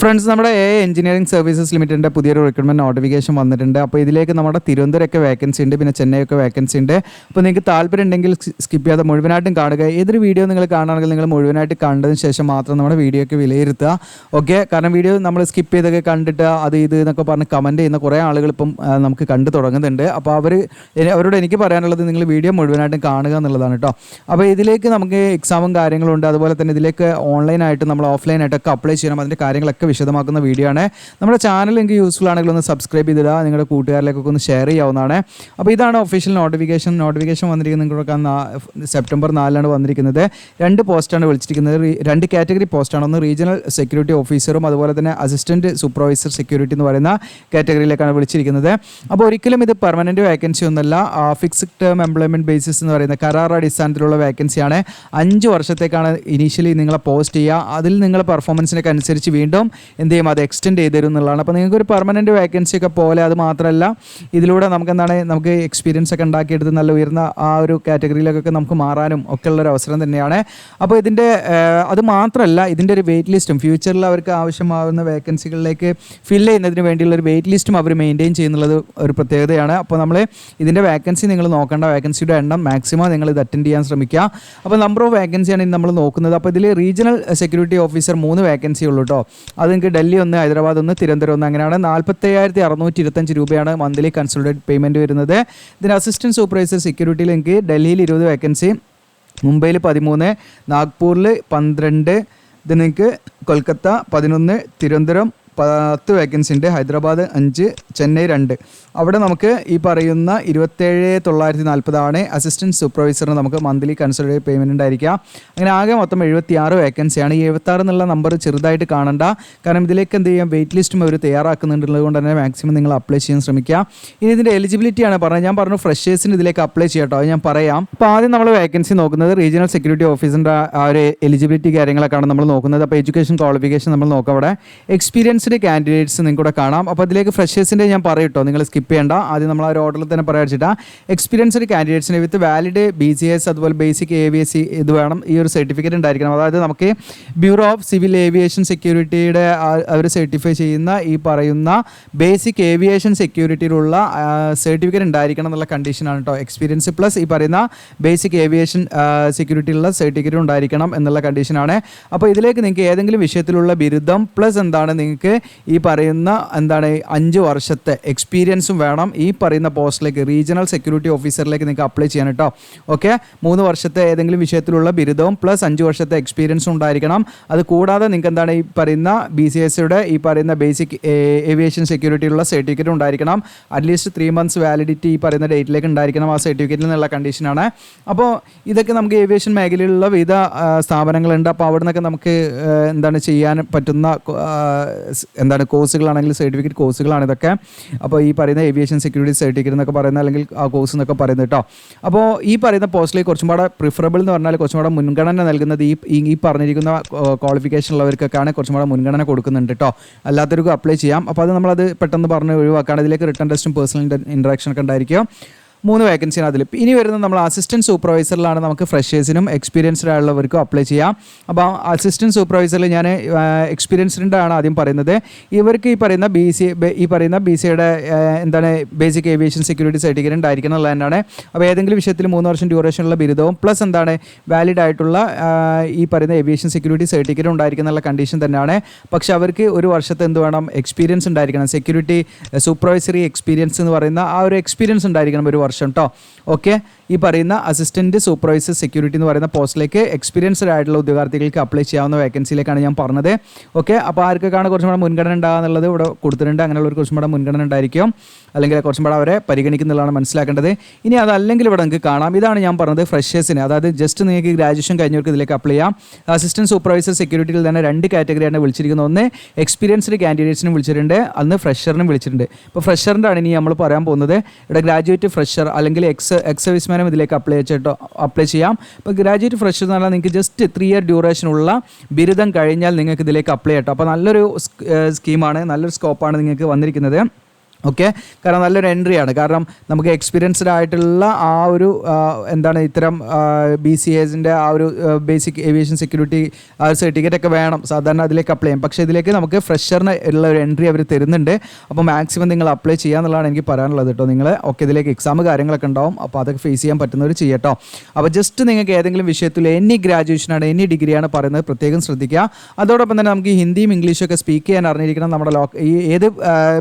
Friends, നമ്മുടെ engineering services ലിമിറ്റഡിൻ്റെ പുതിയൊരു recruitment notification വന്നിട്ടുണ്ട്. അപ്പോൾ ഇതിലേക്ക് നമ്മുടെ തിരുവനന്തപുരമൊക്കെ വേക്കൻസി ഉണ്ട്, പിന്നെ ചെന്നൈയൊക്കെ വേക്കൻസി ഉണ്ട്. അപ്പോൾ നിങ്ങൾക്ക് താല്പര്യം ഉണ്ടെങ്കിൽ സ്കിപ്പ് ചെയ്യാതെ മുഴുവനായിട്ടും കാണുക. ഏതൊരു വീഡിയോ നിങ്ങൾ കാണുകയാണെങ്കിൽ നിങ്ങൾ മുഴുവനായിട്ട് കണ്ടതിന് ശേഷം മാത്രം നമ്മുടെ വീഡിയോയ്ക്ക് വിലയിരുത്തുക. ഓക്കെ, കാരണം വീഡിയോ നമ്മൾ സ്കിപ്പ് ചെയ്തൊക്കെ കണ്ടിട്ട് അത് ഇത് എന്നൊക്കെ പറഞ്ഞ് കമൻറ്റ് ചെയ്യുന്ന കുറേ ആളുകൾ ഇപ്പം നമുക്ക് കണ്ടു തുടങ്ങുന്നുണ്ട്. അപ്പോൾ അവരോട് എനിക്ക് പറയാനുള്ളത് നിങ്ങൾ വീഡിയോ മുഴുവനായിട്ടും കാണുക എന്നുള്ളതാണ് കേട്ടോ. അപ്പോൾ ഇതിലേക്ക് നമുക്ക് എക്സാമും കാര്യങ്ങളുണ്ട്, അതുപോലെ തന്നെ ഇതിലേക്ക് ഓൺലൈനായിട്ട് നമ്മൾ ഓഫ്ലൈനായിട്ടൊക്കെ അപ്ലൈ ചെയ്യണം. അതിൻ്റെ കാര്യങ്ങളൊക്കെ വിശദമാക്കുന്ന വീഡിയോ ആണ്. നമ്മുടെ ചാനൽ നിങ്ങൾക്ക് യൂസ്ഫുൾ ആണെങ്കിൽ ഒന്ന് സബ്സ്ക്രൈബ് ചെയ്തിടുക, നിങ്ങളുടെ കൂട്ടുകാരിലേക്കൊക്കെ ഒന്ന് ഷെയർ ചെയ്യാവുന്നതാണ്. അപ്പോൾ ഇതാണ് ഒഫീഷ്യൽ നോട്ടിഫിക്കേഷൻ വന്നിരിക്കുന്നത്. നിങ്ങൾക്ക് സെപ്റ്റംബർ 4 വന്നിരിക്കുന്നത്. 2 പോസ്റ്റാണ് വിളിച്ചിരിക്കുന്നത്, 2 കാറ്റഗറി പോസ്റ്റാണ്. ഒന്ന് റീജിയണൽ സെക്യൂരിറ്റി ഓഫീസറും അതുപോലെ തന്നെ അസിസ്റ്റൻറ്റ് സൂപ്പർവൈസർ സെക്യൂരിറ്റി എന്ന് പറയുന്ന കാറ്റഗറിയിലേക്കാണ് വിളിച്ചിരിക്കുന്നത്. അപ്പോൾ ഒരിക്കലും ഇത് പെർമനൻറ്റ് വേക്കൻസി ഒന്നല്ല, ഫിക്സ്ഡ് ടേം എംപ്ലോയ്മെൻറ്റ് ബേസിസ് എന്ന് പറയുന്ന കരാർ അടിസ്ഥാനത്തിലുള്ള വേക്കൻസിയാണ്. 5 വർഷത്തേക്കാണ് ഇനീഷ്യലി നിങ്ങളെ പോസ്റ്റ് ചെയ്യുക. അതിൽ നിങ്ങളുടെ പെർഫോമൻസിനൊക്കെ അനുസരിച്ച് വീണ്ടും എന്ത് ചെയ്യും, അത് എക്സ്റ്റെൻഡ് ചെയ്ത് തരും എന്നുള്ളതാണ്. അപ്പോൾ നിങ്ങൾക്ക് ഒരു പെർമനൻറ്റ് വേക്കൻസി ഒക്കെ പോലെ അത് മാത്രമല്ല, ഇതിലൂടെ നമുക്ക് എക്സ്പീരിയൻസ് ഒക്കെ ഉണ്ടാക്കിയെടുത്ത് നല്ല ഉയർന്ന ആ ഒരു കാറ്റഗറിയിലേക്കൊക്കെ നമുക്ക് മാറാനും ഒക്കെ ഉള്ളൊരു അവസരം തന്നെയാണ്. അപ്പോൾ അത് മാത്രമല്ല, ഇതിൻ്റെ ഒരു വെയിറ്റ് ലിസ്റ്റും ഫ്യൂച്ചറിൽ അവർക്ക് ആവശ്യമാകുന്ന വേക്കൻസികളിലേക്ക് ഫില്ല് ചെയ്യുന്നതിന് വേണ്ടിയുള്ള ഒരു വെയിറ്റ് ലിസ്റ്റും അവർ മെയിൻറ്റെയിൻ ചെയ്യുന്നുള്ളത് ഒരു പ്രത്യേകതയാണ്. അപ്പോൾ നമ്മൾ ഇതിൻ്റെ വേക്കൻസി നിങ്ങൾ നോക്കേണ്ട, വേക്കൻസിയുടെ എണ്ണം മാക്സിമം നിങ്ങൾ ഇത് അറ്റൻഡ് ചെയ്യാൻ ശ്രമിക്കുക. അപ്പോൾ നമ്പർ ഓഫ് വേക്കൻസിയാണ് ഇന്ന് നമ്മൾ നോക്കുന്നത്. അപ്പോൾ ഇതിൽ റീജിയണൽ സെക്യൂരിറ്റി ഓഫീസർ 3 വേക്കൻസി ഉള്ളൂ കേട്ടോ. അത് നിങ്ങൾക്ക് ഡൽഹി 1, ഹൈദരാബാദ് 1, തിരുവനന്തപുരം 1, അങ്ങനെയാണ്. 47,625 രൂപയാണ് മന്ത്ലി കൺസൾട്ടേറ്റ് പേയ്മെൻറ്റ് വരുന്നത്. ഇതിന് അസിസ്റ്റൻറ്റ് സൂപ്പർവൈസർ സെക്യൂരിറ്റിയിൽ നിങ്ങൾക്ക് ഡൽഹിയിൽ 20 വേക്കൻസി, മുംബൈയിൽ 13, നാഗ്പൂരിൽ 12, ഇത് നിങ്ങൾക്ക് കൊൽക്കത്ത 11, തിരുവനന്തപുരം 10 വേക്കൻസി ഉണ്ട്, ഹൈദരാബാദ് 5, ചെന്നൈ 2. അവിടെ നമുക്ക് ഈ പറയുന്ന 27,940 ആണ് അസിസ്റ്റൻറ്റ് സൂപ്പർവൈസറിന് നമുക്ക് മന്ത്ലി കൺസൾട്ടേറ്റ് പേയ്മെൻറ്റ് ഉണ്ടായിരിക്കുക. അങ്ങനെ ആകെ മൊത്തം 76 വേക്കൻസിയാണ്. ഈ 76 എന്നുള്ള നമ്പർ ചെറുതായിട്ട് കാണണ്ട, കാരണം ഇതിലേക്ക് എന്ത് ചെയ്യാം, വെയിറ്റ് ലിസ്റ്റും അവർ തയ്യാറാക്കുന്നുണ്ടുള്ളത് കൊണ്ട് തന്നെ മാക്സിമം നിങ്ങൾ അപ്ലൈ ചെയ്യാൻ ശ്രമിക്കുക. ഇനി ഇതിൻ്റെ എലിജിബിലിറ്റിയാണ് പറഞ്ഞത്. ഞാൻ പറഞ്ഞു ഫ്രഷേഴ്സിന് ഇതിലേക്ക് അപ്ലൈ ചെയ്യാം കേട്ടോ, അത് ഞാൻ പറയാം. അപ്പോൾ ആദ്യം നമ്മൾ വേക്കൻസി നോക്കുന്നത് റീജിയണൽ സെക്യൂരിറ്റി ഓഫീസറിൻ്റെ ആ ഒരു എലിജിബിലിറ്റി കാര്യങ്ങളൊക്കെയാണ് നമ്മൾ നോക്കുന്നത്. അപ്പോൾ എഡ്യൂക്കേഷൻ ക്വാളിഫിക്കേഷൻ നമ്മൾ നോക്കാം. അവിടെ എക്സ്പീരിയൻസ്ഡ് കാൻഡിഡേറ്റ്സ് നിങ്ങൾക്ക് കാണാം. അപ്പോൾ അതിലേക്ക് ഫ്രഷേഴ്സിൻ്റെ ഞാൻ പറയും കേട്ടോ, നിങ്ങൾ സ്കിപ്പ് ചെയ്യേണ്ട. ആദ്യം നമ്മൾ ആ ഒരു ഓർഡറിൽ തന്നെ പറയാൻ വെച്ചിട്ടാ എക്സ്പീരിയൻസ്ഡ് കാൻഡിഡേറ്റ്സിന് വിത്ത് വാലിഡ് BCS അതുപോലെ ബേസിക് AVAC ഇത് വേണം, ഈ ഒരു സർട്ടിഫിക്കറ്റ് ഉണ്ടായിരിക്കണം. അതായത് നമുക്ക് ബ്യൂറോ ഓഫ് സിവിൽ ഏവിയേഷൻ സെക്യൂരിറ്റിയുടെ അവർ സർട്ടിഫൈ ചെയ്യുന്ന ഈ പറയുന്ന ബേസിക് ഏവിയേഷൻ സെക്യൂരിറ്റിയിലുള്ള സർട്ടിഫിക്കറ്റ് ഉണ്ടായിരിക്കണം എന്നുള്ള കണ്ടീഷനാണ് കേട്ടോ. എക്സ്പീരിയൻസ് പ്ലസ് ഈ പറയുന്ന ബേസിക് ഏവിയേഷൻ സെക്യൂരിറ്റിയിലുള്ള സർട്ടിഫിക്കറ്റ് ഉണ്ടായിരിക്കണം എന്നുള്ള കണ്ടീഷനാണ്. അപ്പോൾ ഇതിലേക്ക് നിങ്ങൾക്ക് ഏതെങ്കിലും വിഷയത്തിലുള്ള ബിരുദം പ്ലസ് എന്താണ്, നിങ്ങൾക്ക് ഈ പറയുന്ന 5 വർഷത്തെ എക്സ്പീരിയൻസും വേണം ഈ പറയുന്ന പോസ്റ്റിലേക്ക്, റീജിയണൽ സെക്യൂരിറ്റി ഓഫീസറിലേക്ക് നിങ്ങൾക്ക് അപ്ലൈ ചെയ്യാൻ കേട്ടോ. ഓക്കെ, 3 വർഷത്തെ ഏതെങ്കിലും വിഷയത്തിലുള്ള ബിരുദവും പ്ലസ് 5 വർഷത്തെ എക്സ്പീരിയൻസും ഉണ്ടായിരിക്കണം. അത് കൂടാതെ നിങ്ങൾക്ക് ഈ പറയുന്ന BCSയുടെ ഈ പറയുന്ന ബേസിക് ഏവിയേഷൻ സെക്യൂരിറ്റിയിലുള്ള സർട്ടിഫിക്കറ്റ് ഉണ്ടായിരിക്കണം. അറ്റ്ലീസ്റ്റ് 3 months വാലിഡിറ്റി ഈ പറയുന്ന ഡേറ്റിലേക്ക് ഉണ്ടായിരിക്കണം ആ സർട്ടിഫിക്കറ്റിൽ നിന്നുള്ള കണ്ടീഷനാണ്. അപ്പോൾ ഇതൊക്കെ നമുക്ക് ഏവിയേഷൻ മേഖലയിലുള്ള വിവിധ സ്ഥാപനങ്ങളുണ്ട്. അപ്പോൾ അവിടെ നിന്നൊക്കെ നമുക്ക് ചെയ്യാൻ പറ്റുന്ന കോഴ്സുകളാണെങ്കിൽ സർട്ടിഫിക്കറ്റ് കോഴ്സുകളാണ് ഇതൊക്കെ. അപ്പോൾ ഈ പറയുന്ന ഏവിയേഷൻ സെക്യൂരിറ്റി സർട്ടിഫിക്കറ്റ് എന്നൊക്കെ പറയുന്ന അല്ലെങ്കിൽ ആ കോഴ്സ് എന്നൊക്കെ പറയുന്നത് കേട്ടോ. അപ്പോൾ ഈ പറയുന്ന പോസ്റ്റിലേക്ക് കുറച്ചും കൂടെ പ്രിഫറബിൾ എന്ന് പറഞ്ഞാൽ കുറച്ചും കൂടെ മുൻഗണന നൽകുന്നത് ഈ പറഞ്ഞിരിക്കുന്ന ക്വാളിഫിക്കേഷൻ ഉള്ളവർക്കൊക്കെയാണ് കുറച്ചും കൂടെ മുൻഗണന കൊടുക്കുന്നുണ്ട് കേട്ടോ. അല്ലാത്തവർക്കും അപ്ലൈ ചെയ്യാം. അപ്പോൾ നമ്മളത് പെട്ടെന്ന് പറഞ്ഞ് ഒഴിവാക്കുകയാണ്. ഇതിലേക്ക് റിട്ടൺ ടെസ്റ്റും പേഴ്സണൽ ഇൻട്രാക്ഷൻ ഒക്കെ ഉണ്ടായിരിക്കും. 3 വേക്കൻസിയാണ് അതിൽ. ഇനി വരുന്നത് നമ്മൾ അസിസ്റ്റൻറ്റ് സൂപ്പർവൈസറിലാണ് നമുക്ക് ഫ്രഷേഴ്സിനും എക്സ്പീരിയൻസ്ഡ് ആയുള്ളവർക്കും അപ്ലൈ ചെയ്യാം. അപ്പോൾ അസിസ്റ്റൻറ്റ് സൂപ്പർവൈസറിൽ ഞാൻ എക്സ്പീരിയൻസ്ഡ് ആണ് ആദ്യം പറയുന്നത്. ഇവർക്ക് ഈ പറയുന്ന BCയുടെ ബേസിക് ഏവിയേഷൻ സെക്യൂരിറ്റി സർട്ടിഫിക്കറ്റ് ഉണ്ടായിരിക്കണം എന്നുള്ളത് തന്നെയാണ്. അപ്പോൾ ഏതെങ്കിലും വിഷയത്തിൽ 3 വർഷം ഡ്യൂറേഷനുള്ള ബിരുദവും പ്ലസ് വാലിഡ് ആയിട്ടുള്ള ഈ പറയുന്ന ഏവിയേഷൻ സെക്യൂരിറ്റി സർട്ടിഫിക്കറ്റ് ഉണ്ടായിരിക്കും എന്നുള്ള കണ്ടീഷൻ തന്നെയാണ്. പക്ഷെ അവർക്ക് 1 വർഷത്തെ വേണം, എക്സ്പീരിയൻസ് ഉണ്ടായിരിക്കണം. സെക്യൂരിറ്റി സൂപ്പർവൈസറി എക്സ്പീരിയൻസ് എന്ന് പറയുന്ന ആ ഒരു എക്സ്പീരിയൻസ് ഉണ്ടായിരിക്കണം 1 വർഷം കേട്ടോ. ഓക്കെ, ഈ പറയുന്ന അസിസ്റ്റൻറ്റ് സൂപ്പർവൈസർ സെക്യൂരിറ്റി എന്ന് പറയുന്ന പോസ്റ്റിലേക്ക് എക്സ്പീരിയൻസ്ഡ് ആയിട്ടുള്ള ഉദ്യോഗാർത്ഥികൾക്ക് അപ്ലൈ ചെയ്യാവുന്ന വേക്കൻസിയിലേക്കാണ് ഞാൻ പറഞ്ഞത്. ഓക്കെ, അപ്പോൾ ആർക്കൊക്കെയാണ് കുറച്ചും കൂടെ മുൻഗണന ഉണ്ടാകുക എന്നുള്ളത് ഇവിടെ കൊടുത്തിട്ടുണ്ട്. അങ്ങനെയുള്ളവർക്ക് കുറച്ചും കൂടെ മുൻഗണന ഉണ്ടായിരിക്കും, അല്ലെങ്കിൽ കുറച്ചും കൂടെ അവരെ പരിഗണിക്കുന്നുള്ളതാണ് മനസ്സിലാക്കേണ്ടത്. ഇനി അതല്ലെങ്കിൽ ഇവിടെ നിങ്ങൾക്ക് കാണാം, ഇതാണ് ഞാൻ പറഞ്ഞത് ഫ്രഷേഴ്സിന്, അതായത് ജസ്റ്റ് നിങ്ങൾക്ക് ഗ്രാജുവേഷൻ കഴിഞ്ഞവർക്ക് ഇതിലേക്ക് അപ്ലൈ ചെയ്യാം. അസിസ്റ്റൻറ്റ് സൂപ്പർവൈസർ സെക്യൂരിറ്റിയിൽ തന്നെ 2 കാറ്റഗറിയാണ് വിളിച്ചിരിക്കുന്നത്. ഒന്ന് എക്സ്പീരിയൻസ്ഡ് കാൻഡിഡേറ്റ്സിനും വിളിച്ചിട്ടുണ്ട്, അന്ന് ഫ്രഷറിനും വിളിച്ചിട്ടുണ്ട്. ഇപ്പോൾ ഫ്രഷറിൻ്റെ ആണ് ഇനി നമ്മൾ പറയാൻ പോകുന്നത്. ഇവിടെ ഗ്രാജുവേറ്റ് ഫ്രഷർ അല്ലെങ്കിൽ എക്സ് സർവീസ്മാനും ഇതിലേക്ക് അപ്ലൈ ചെയ്യാം. ഇപ്പോൾ ഗ്രാജുവേറ്റ് ഫ്രഷർ എന്ന് പറഞ്ഞാൽ നിങ്ങൾക്ക് ജസ്റ്റ് 3 year ഡ്യൂറേഷനുള്ള ബിരുദം കഴിഞ്ഞാൽ നിങ്ങൾക്ക് ഇതിലേക്ക് അപ്ലൈ ചെയ്യട്ടോ. അപ്പോൾ നല്ലൊരു സ്കീമാണ്, നല്ലൊരു സ്കോപ്പാണ് നിങ്ങൾക്ക് വന്നിരിക്കുന്നത്. ഓക്കെ, കാരണം നല്ലൊരു എൻട്രിയാണ്. കാരണം നമുക്ക് എക്സ്പീരിയൻസ്ഡ് ആയിട്ടുള്ള ആ ഒരു എന്താണ് ഇത്തരം BCAസിൻ്റെ ആ ഒരു ബേസിക് ഏവിയേഷൻ സെക്യൂരിറ്റി ആ ഒരു സർട്ടിഫിക്കറ്റ് ഒക്കെ വേണം സാധാരണ അതിലേക്ക് അപ്ലൈ ചെയ്യാം. പക്ഷേ ഇതിലേക്ക് നമുക്ക് ഫ്രഷറിന് ഉള്ള ഒരു എൻട്രി അവർ തരുന്നുണ്ട്. അപ്പോൾ മാക്സിമം നിങ്ങൾ അപ്ലൈ ചെയ്യാന്നുള്ളതാണ് എനിക്ക് പറയാനുള്ളത് കേട്ടോ. നിങ്ങൾ ഓക്കെ ഇതിലേക്ക് എക്സാം കാര്യങ്ങളൊക്കെ ഉണ്ടാവും, അപ്പോൾ അതൊക്കെ ഫേസ് ചെയ്യാൻ പറ്റുന്നവർ ചെയ്യട്ടോ. അപ്പോൾ ജസ്റ്റ് നിങ്ങൾക്ക് ഏതെങ്കിലും വിഷയത്തിൽ എനി ഗ്രാജുവേഷനാണ് എനി ഡിഗ്രിയാണ് പറയുന്നത് പ്രത്യേകം ശ്രദ്ധിക്കുക. അതോടൊപ്പം തന്നെ നമുക്ക് ഹിന്ദിയും ഇംഗ്ലീഷും ഒക്കെ സ്പീക്ക് ചെയ്യാൻ അറിഞ്ഞിരിക്കണം. നമ്മുടെ ഈ ഏത്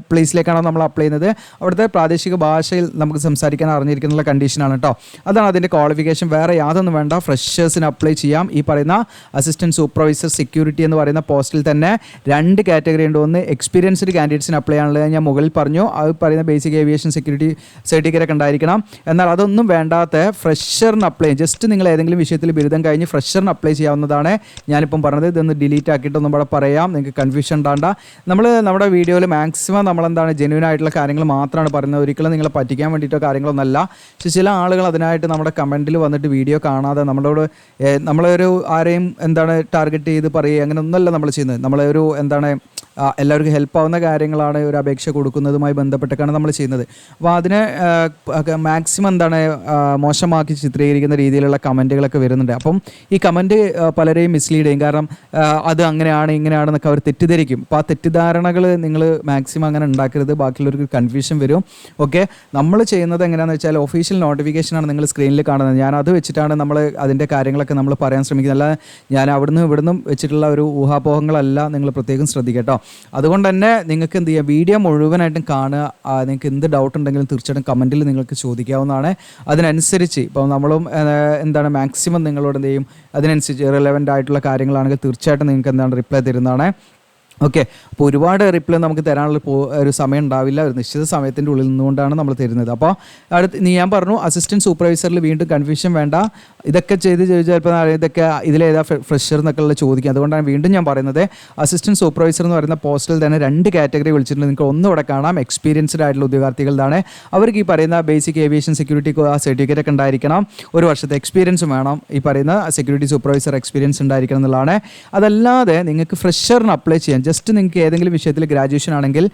പ്ലേസിലേക്കാണോ നമ്മൾ അപ്ലൈ ചെയ്യുന്നത് അവിടുത്തെ പ്രാദേശിക ഭാഷയിൽ നമുക്ക് സംസാരിക്കാൻ അറിഞ്ഞിരിക്കുന്ന കണ്ടീഷനാണ് കേട്ടോ. അതാണ് അതിൻ്റെ ക്വാളിഫിക്കേഷൻ. വേറെ യാതൊന്നും വേണ്ട, ഫ്രഷേഴ്സിന് അപ്ലൈ ചെയ്യാം. ഈ പറയുന്ന അസിസ്റ്റൻറ്റ് സൂപ്പർവൈസർ സെക്യൂരിറ്റി എന്ന് പറയുന്ന പോസ്റ്റിൽ തന്നെ 2 കാറ്റഗറി ഉണ്ട്. ഒന്ന് എക്സ്പീരിയൻസ്ഡ് കാൻഡിഡേറ്റ്സിന് അപ്ലൈ ചെയ്യാനുള്ളത് ഞാൻ മുകളിൽ പറഞ്ഞു. അത് പറയുന്ന ബേസിക് ഏവിയേഷൻ സെക്യൂരിറ്റി സർട്ടിഫിക്കറ്റ് ഒക്കെ ഉണ്ടായിരിക്കണം. എന്നാൽ അതൊന്നും വേണ്ടാത്ത ഫ്രഷറിന് അപ്ലൈ ചെയ്യും. ജസ്റ്റ് നിങ്ങൾ ഏതെങ്കിലും വിഷയത്തിൽ ബിരുദം കഴിഞ്ഞ് ഫ്രഷറിന് അപ്ലൈ ചെയ്യാവുന്നതാണ്. ഞാനിപ്പം പറഞ്ഞത് ഇതൊന്ന് ഡിലീറ്റ് ആക്കിയിട്ടൊന്നും ഇവിടെ പറയാം, നിങ്ങൾക്ക് കൺഫ്യൂഷൻ ഉണ്ടാകണ്ട. നമ്മുടെ വീഡിയോയിൽ മാക്സിമം നമ്മളെന്താണ് ജെന്യൂൻ ആയിട്ടുള്ള കാര്യങ്ങൾ മാത്രമാണ് പറയുന്നത്. ഒരിക്കലും നിങ്ങളെ പറ്റിക്കാൻ വേണ്ടിയിട്ടോ കാര്യങ്ങളൊന്നല്ല. പക്ഷേ ചില ആളുകൾ അതിനായിട്ട് നമ്മുടെ കമൻറ്റിൽ വന്നിട്ട് വീഡിയോ കാണാതെ നമ്മളൊരു ആരെയും എന്താണ് ടാർഗറ്റ് ചെയ്ത് പറയുക അങ്ങനെ ഒന്നുമല്ല നമ്മൾ ചെയ്യുന്നത്. നമ്മളൊരു എന്താണ് എല്ലാവർക്കും ഹെൽപ്പ് ആവുന്ന കാര്യങ്ങളാണ് ഒരു അപേക്ഷ കൊടുക്കുന്നതുമായി ബന്ധപ്പെട്ടൊക്കെയാണ് നമ്മൾ ചെയ്യുന്നത്. അപ്പോൾ അതിനെ മാക്സിമം എന്താണ് മോശമാക്കി ചിത്രീകരിക്കുന്ന രീതിയിലുള്ള കമൻറ്റുകളൊക്കെ വരുന്നുണ്ട്. അപ്പം ഈ കമൻറ്റ് പലരെയും മിസ്ലീഡ് ചെയ്യും. കാരണം അത് അങ്ങനെയാണ് ഇങ്ങനെയാണെന്നൊക്കെ അവർ തെറ്റിദ്ധരിക്കും. അപ്പോൾ ആ തെറ്റിദ്ധാരണകൾ നിങ്ങൾ മാക്സിമം അങ്ങനെ ഉണ്ടാക്കരുത്, ബാക്കിയുള്ളവർക്ക് കൺഫ്യൂഷൻ വരും. ഓക്കെ, നമ്മൾ ചെയ്യുന്നത് എങ്ങനെയാണെന്ന് വെച്ചാൽ ഒഫീഷ്യൽ നോട്ടിഫിക്കേഷനാണ് നിങ്ങൾ സ്ക്രീനിൽ കാണുന്നത്. ഞാൻ അത് വെച്ചിട്ടാണ് നമ്മൾ അതിൻ്റെ കാര്യങ്ങളൊക്കെ നമ്മൾ പറയാൻ ശ്രമിക്കുന്നത്. അല്ല ഞാൻ ഇവിടുന്നും വെച്ചിട്ടുള്ള ഒരു ഊഹാപോഹങ്ങളല്ല, നിങ്ങൾ പ്രത്യേകം ശ്രദ്ധിക്കട്ടോ. അതുകൊണ്ട് തന്നെ നിങ്ങൾക്ക് എന്ത് ചെയ്യാം, വീഡിയോ മുഴുവനായിട്ടും കാണുക. നിങ്ങൾക്ക് എന്ത് ഡൗട്ട് ഉണ്ടെങ്കിലും തീർച്ചയായിട്ടും കമൻറ്റിൽ നിങ്ങൾക്ക് ചോദിക്കാവുന്നതാണ്. അതിനനുസരിച്ച് ഇപ്പോൾ നമ്മളും എന്താണ് മാക്സിമം നിങ്ങളോട് എന്ത് ചെയ്യും, അതിനനുസരിച്ച് റിലവൻ്റ് ആയിട്ടുള്ള കാര്യങ്ങളാണെങ്കിൽ തീർച്ചയായിട്ടും നിങ്ങൾക്ക് എന്താണ് റിപ്ലൈ തരുന്നതാണ്. ഓക്കെ, അപ്പോൾ ഒരുപാട് റിപ്ലൈ നമുക്ക് തരാനുള്ള ഒരു സമയം ഉണ്ടാവില്ല. ഒരു നിശ്ചിത സമയത്തിൻ്റെ ഉള്ളിൽ നിന്നുകൊണ്ടാണ് നമ്മൾ തരുന്നത്. അപ്പോൾ ഞാൻ പറഞ്ഞു അസിസ്റ്റൻറ്റ് സൂപ്പർവൈസറിൽ വീണ്ടും കൺഫ്യൂഷൻ വേണ്ട. ഇതൊക്കെ ചെയ്ത് ചിലപ്പോൾ ഇതൊക്കെ ഇതിലേതാ ഫ്രഷർ എന്നൊക്കെയുള്ള ചോദിക്കുക. അതുകൊണ്ടാണ് വീണ്ടും ഞാൻ പറയുന്നത് അസിസ്റ്റൻറ്റ് സൂപ്പർവൈസർ എന്ന് പറയുന്ന പോസ്റ്റിൽ തന്നെ 2 കാറ്റഗറി വിളിച്ചിട്ടുണ്ട്. നിങ്ങൾക്ക് ഒന്നും ഇവിടെ കാണാം, എക്സ്പീരിയൻസ്ഡ് ആയിട്ടുള്ള ഉദ്യോഗാർത്ഥികളുടെ. അവർക്ക് ഈ പറയുന്ന ബേസിക് ഏവിയേഷൻ സെക്യൂരിറ്റി സർട്ടിഫിക്കറ്റ് ഒക്കെ ഉണ്ടായിരിക്കണം. 1 വർഷത്തെ എക്സ്പീരിയൻസ് വേണം. ഈ പറയുന്ന സെക്യൂരിറ്റി സൂപ്പർവൈസർ എക്സ്പീരിയൻസ് ഉണ്ടായിരിക്കണം എന്നുള്ളതാണ്. അതല്ലാതെ നിങ്ങൾക്ക് ഫ്രഷറിന് അപ്ലൈ ചെയ്യാൻ ജസ്റ്റ് നിങ്ങൾക്ക് ഏതെങ്കിലും വിഷയത്തിൽ ഗ്രാജുവേഷൻ ആണെങ്കിൽ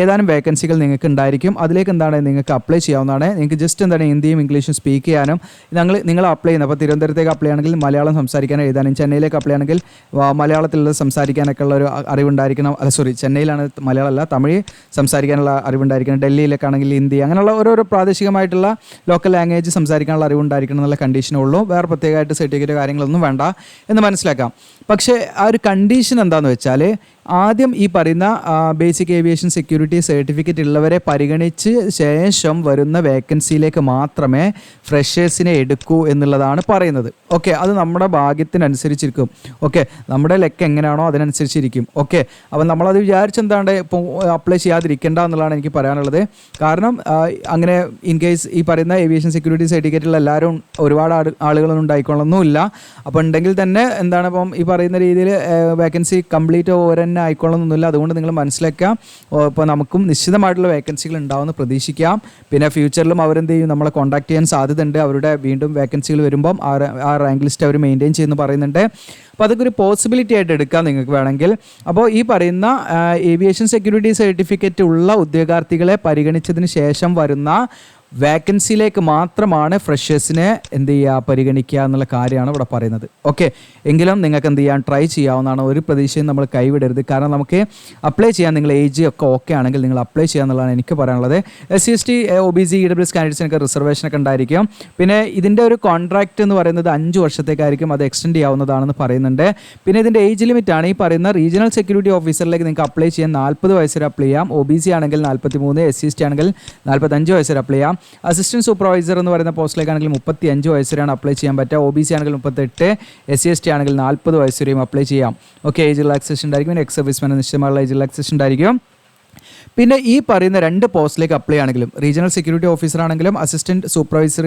ഏതാനും വേക്കൻസികൾ നിങ്ങൾക്ക് ഉണ്ടായിരിക്കും. അതിലേക്ക് എന്താണ് നിങ്ങൾക്ക് അപ്ലൈ ചെയ്യാവുന്നതാണ്. നിങ്ങൾക്ക് ജസ്റ്റ് എന്താണ് ഹിന്ദിയും ഇംഗ്ലീഷും സ്പീക്ക് ചെയ്യാനും നിങ്ങൾ അപ്ലൈ ചെയ്യുന്നത്. അപ്പോൾ തിരുവനന്തപുരത്തേക്ക് അപ്ലൈ ആണെങ്കിൽ മലയാളം സംസാരിക്കാനും എഴുതാനും, ചെന്നൈയിലേക്ക് അപ്ലൈ ആണെങ്കിൽ മലയാളത്തിലുള്ള സംസാരിക്കാനൊക്കെ ഉള്ള ഒരു അറിവുണ്ടായിരിക്കണം. ചെന്നൈയിലാണ് മലയാളമല്ല തമിഴ് സംസാരിക്കാനുള്ള അറിവുണ്ടായിരിക്കണം. ഡൽഹിയിലേക്കാണെങ്കിൽ ഹിന്ദി, അങ്ങനെയുള്ള ഓരോരോ പ്രാദേശികമായിട്ടുള്ള ലോക്കൽ ലാംഗ്വേജ് സംസാരിക്കാനുള്ള അറിവുണ്ടായിരിക്കണം എന്നുള്ള കണ്ടീഷനേ ഉള്ളൂ. വേറെ പ്രത്യേകമായിട്ട് സർട്ടിഫിക്കറ്റ് കാര്യങ്ങളൊന്നും വേണ്ട എന്ന് മനസ്സിലാക്കാം. പക്ഷേ ആ ഒരു കണ്ടീഷൻ എന്താണെന്ന് വെച്ചാൽ ആദ്യം ഈ പറയുന്ന ബേസിക് ഏവിയേഷൻ സെക്യൂരിറ്റി സർട്ടിഫിക്കറ്റ് ഉള്ളവരെ പരിഗണിച്ച് ശേഷം വരുന്ന വേക്കൻസിയിലേക്ക് മാത്രമേ ഫ്രഷേഴ്സിനെ എടുക്കൂ എന്നുള്ളതാണ് പറയുന്നത്. ഓക്കെ, അത് നമ്മുടെ ഭാഗ്യത്തിനനുസരിച്ചിരിക്കും. ഓക്കെ, നമ്മുടെ ലെക്ക് എങ്ങനെയാണോ അതിനനുസരിച്ചിരിക്കും. ഓക്കെ, അപ്പം നമ്മളത് വിചാരിച്ചെന്താണ്ട് ഇപ്പോൾ അപ്ലൈ ചെയ്യാതിരിക്കേണ്ട എന്നുള്ളതാണ് എനിക്ക് പറയാനുള്ളത്. കാരണം അങ്ങനെ ഇൻ കേസ് ഈ പറയുന്ന ഏവിയേഷൻ സെക്യൂരിറ്റി സർട്ടിഫിക്കറ്റുള്ള എല്ലാവരും ഒരുപാട് ആളുകളൊന്നും ഉണ്ടായിക്കൊള്ളൊന്നുമില്ല. അപ്പോൾ ഉണ്ടെങ്കിൽ തന്നെ എന്താണ് ഇപ്പം ഈ പറയുന്ന രീതിയിൽ വേക്കൻസി കംപ്ലീറ്റ് ഓരന്നെ ആയിക്കൊള്ളണമെന്നൊന്നുമില്ല. അതുകൊണ്ട് നിങ്ങൾ മനസ്സിലാക്കാം, ഇപ്പോൾ നമുക്കും നിശ്ചിതമായിട്ടുള്ള വേക്കൻസികൾ ഉണ്ടാവുമെന്ന് പ്രതീക്ഷിക്കാം. പിന്നെ ഫ്യൂച്ചറിലും അവരെന്ത് ചെയ്യും, നമ്മളെ കോൺടാക്ട് ചെയ്യാൻ സാധ്യതയുണ്ട്. അവരുടെ വീണ്ടും വേക്കൻസികൾ വരുമ്പം ആ റാങ്ക് ലിസ്റ്റ് അവർ മെയിൻറ്റെയിൻ ചെയ്യുന്നു പറയുന്നുണ്ട്. അപ്പോൾ അതൊക്കെ ഒരു പോസിബിലിറ്റി ആയിട്ട് എടുക്കാം നിങ്ങൾക്ക് വേണമെങ്കിൽ. അപ്പോൾ ഈ പറയുന്ന ഏവിയേഷൻ സെക്യൂരിറ്റി സർട്ടിഫിക്കറ്റ് ഉള്ള ഉദ്യോഗാർത്ഥികളെ പരിഗണിച്ചതിന് ശേഷം വരുന്ന വേക്കൻസിയിലേക്ക് മാത്രമാണ് ഫ്രഷേഴ്സിനെ എന്ത് ചെയ്യുക പരിഗണിക്കുക എന്നുള്ള കാര്യമാണ് ഇവിടെ പറയുന്നത്. ഓക്കെ, എങ്കിലും നിങ്ങൾക്ക് എന്ത് ചെയ്യാൻ ട്രൈ ചെയ്യാവുന്നതാണ്. ഒരു പ്രതീക്ഷയും നമ്മൾ കൈവിടരുത്. കാരണം നമുക്ക് അപ്ലൈ ചെയ്യാൻ നിങ്ങൾ ഏജ് ഒക്കെ ഓക്കെ ആണെങ്കിൽ നിങ്ങൾ അപ്ലൈ ചെയ്യുക എന്നുള്ളതാണ് എനിക്ക് പറയാനുള്ളത്. SC/ST OBC EWS കാൻഡിഡേറ്റ്സിനൊക്കെ റിസർവേഷനൊക്കെ ഉണ്ടായിരിക്കും. പിന്നെ ഇതിൻ്റെ ഒരു കോൺട്രാക്റ്റ് എന്ന് പറയുന്നത് 5 വർഷത്തേക്കായിരിക്കും. അത് എക്സ്റ്റെൻഡ് ചെയ്യാവുന്നതാണെന്ന് പറയുന്നുണ്ട്. പിന്നെ ഇതിൻ്റെ ഏജ് ലിമിറ്റ് ആണ് ഈ പറയുന്ന റീജിയണൽ സെക്യൂരിറ്റി ഓഫീസറിലേക്ക് നിങ്ങൾക്ക് അപ്ലൈ ചെയ്യാൻ 40 വയസ്സ് വരെ അപ്ലൈ ചെയ്യാം. OBC ആണെങ്കിൽ 43, SC/ST ആണെങ്കിൽ 45 വയസ്സ് വരെ അപ്ലൈ ചെയ്യാം. അസിസ്റ്റൻറ്റ് സൂപ്പർവൈസർ എന്ന് പറയുന്ന പോസ്റ്റിലേക്കാണെങ്കിൽ 35 വയസ്സ് വരെയാണ് അപ്ലൈ ചെയ്യാൻ പറ്റുക. OBC ആണെങ്കിൽ 38, SC/ST ആണെങ്കിൽ 40 വയസ്സ് വരെയും അപ്ലൈ ചെയ്യാം. ഓക്കെ, ഏജ് റിലാക്സേഷൻ ഉണ്ടായിരിക്കും. പിന്നെ എക്സ് സർവീസ്മാൻ നിശ്ചയമായുള്ള ഏജ് റിലാക്സേഷൻ ഉണ്ടായിരിക്കും. പിന്നെ ഈ പറയുന്ന 2 പോസ്റ്റിലേക്ക് അപ്ലൈ ആണെങ്കിലും റീജിയണൽ സെക്യൂരിറ്റി ഓഫീസർ ആണെങ്കിലും അസിസ്റ്റൻറ്റ് സൂപ്പർവൈസർ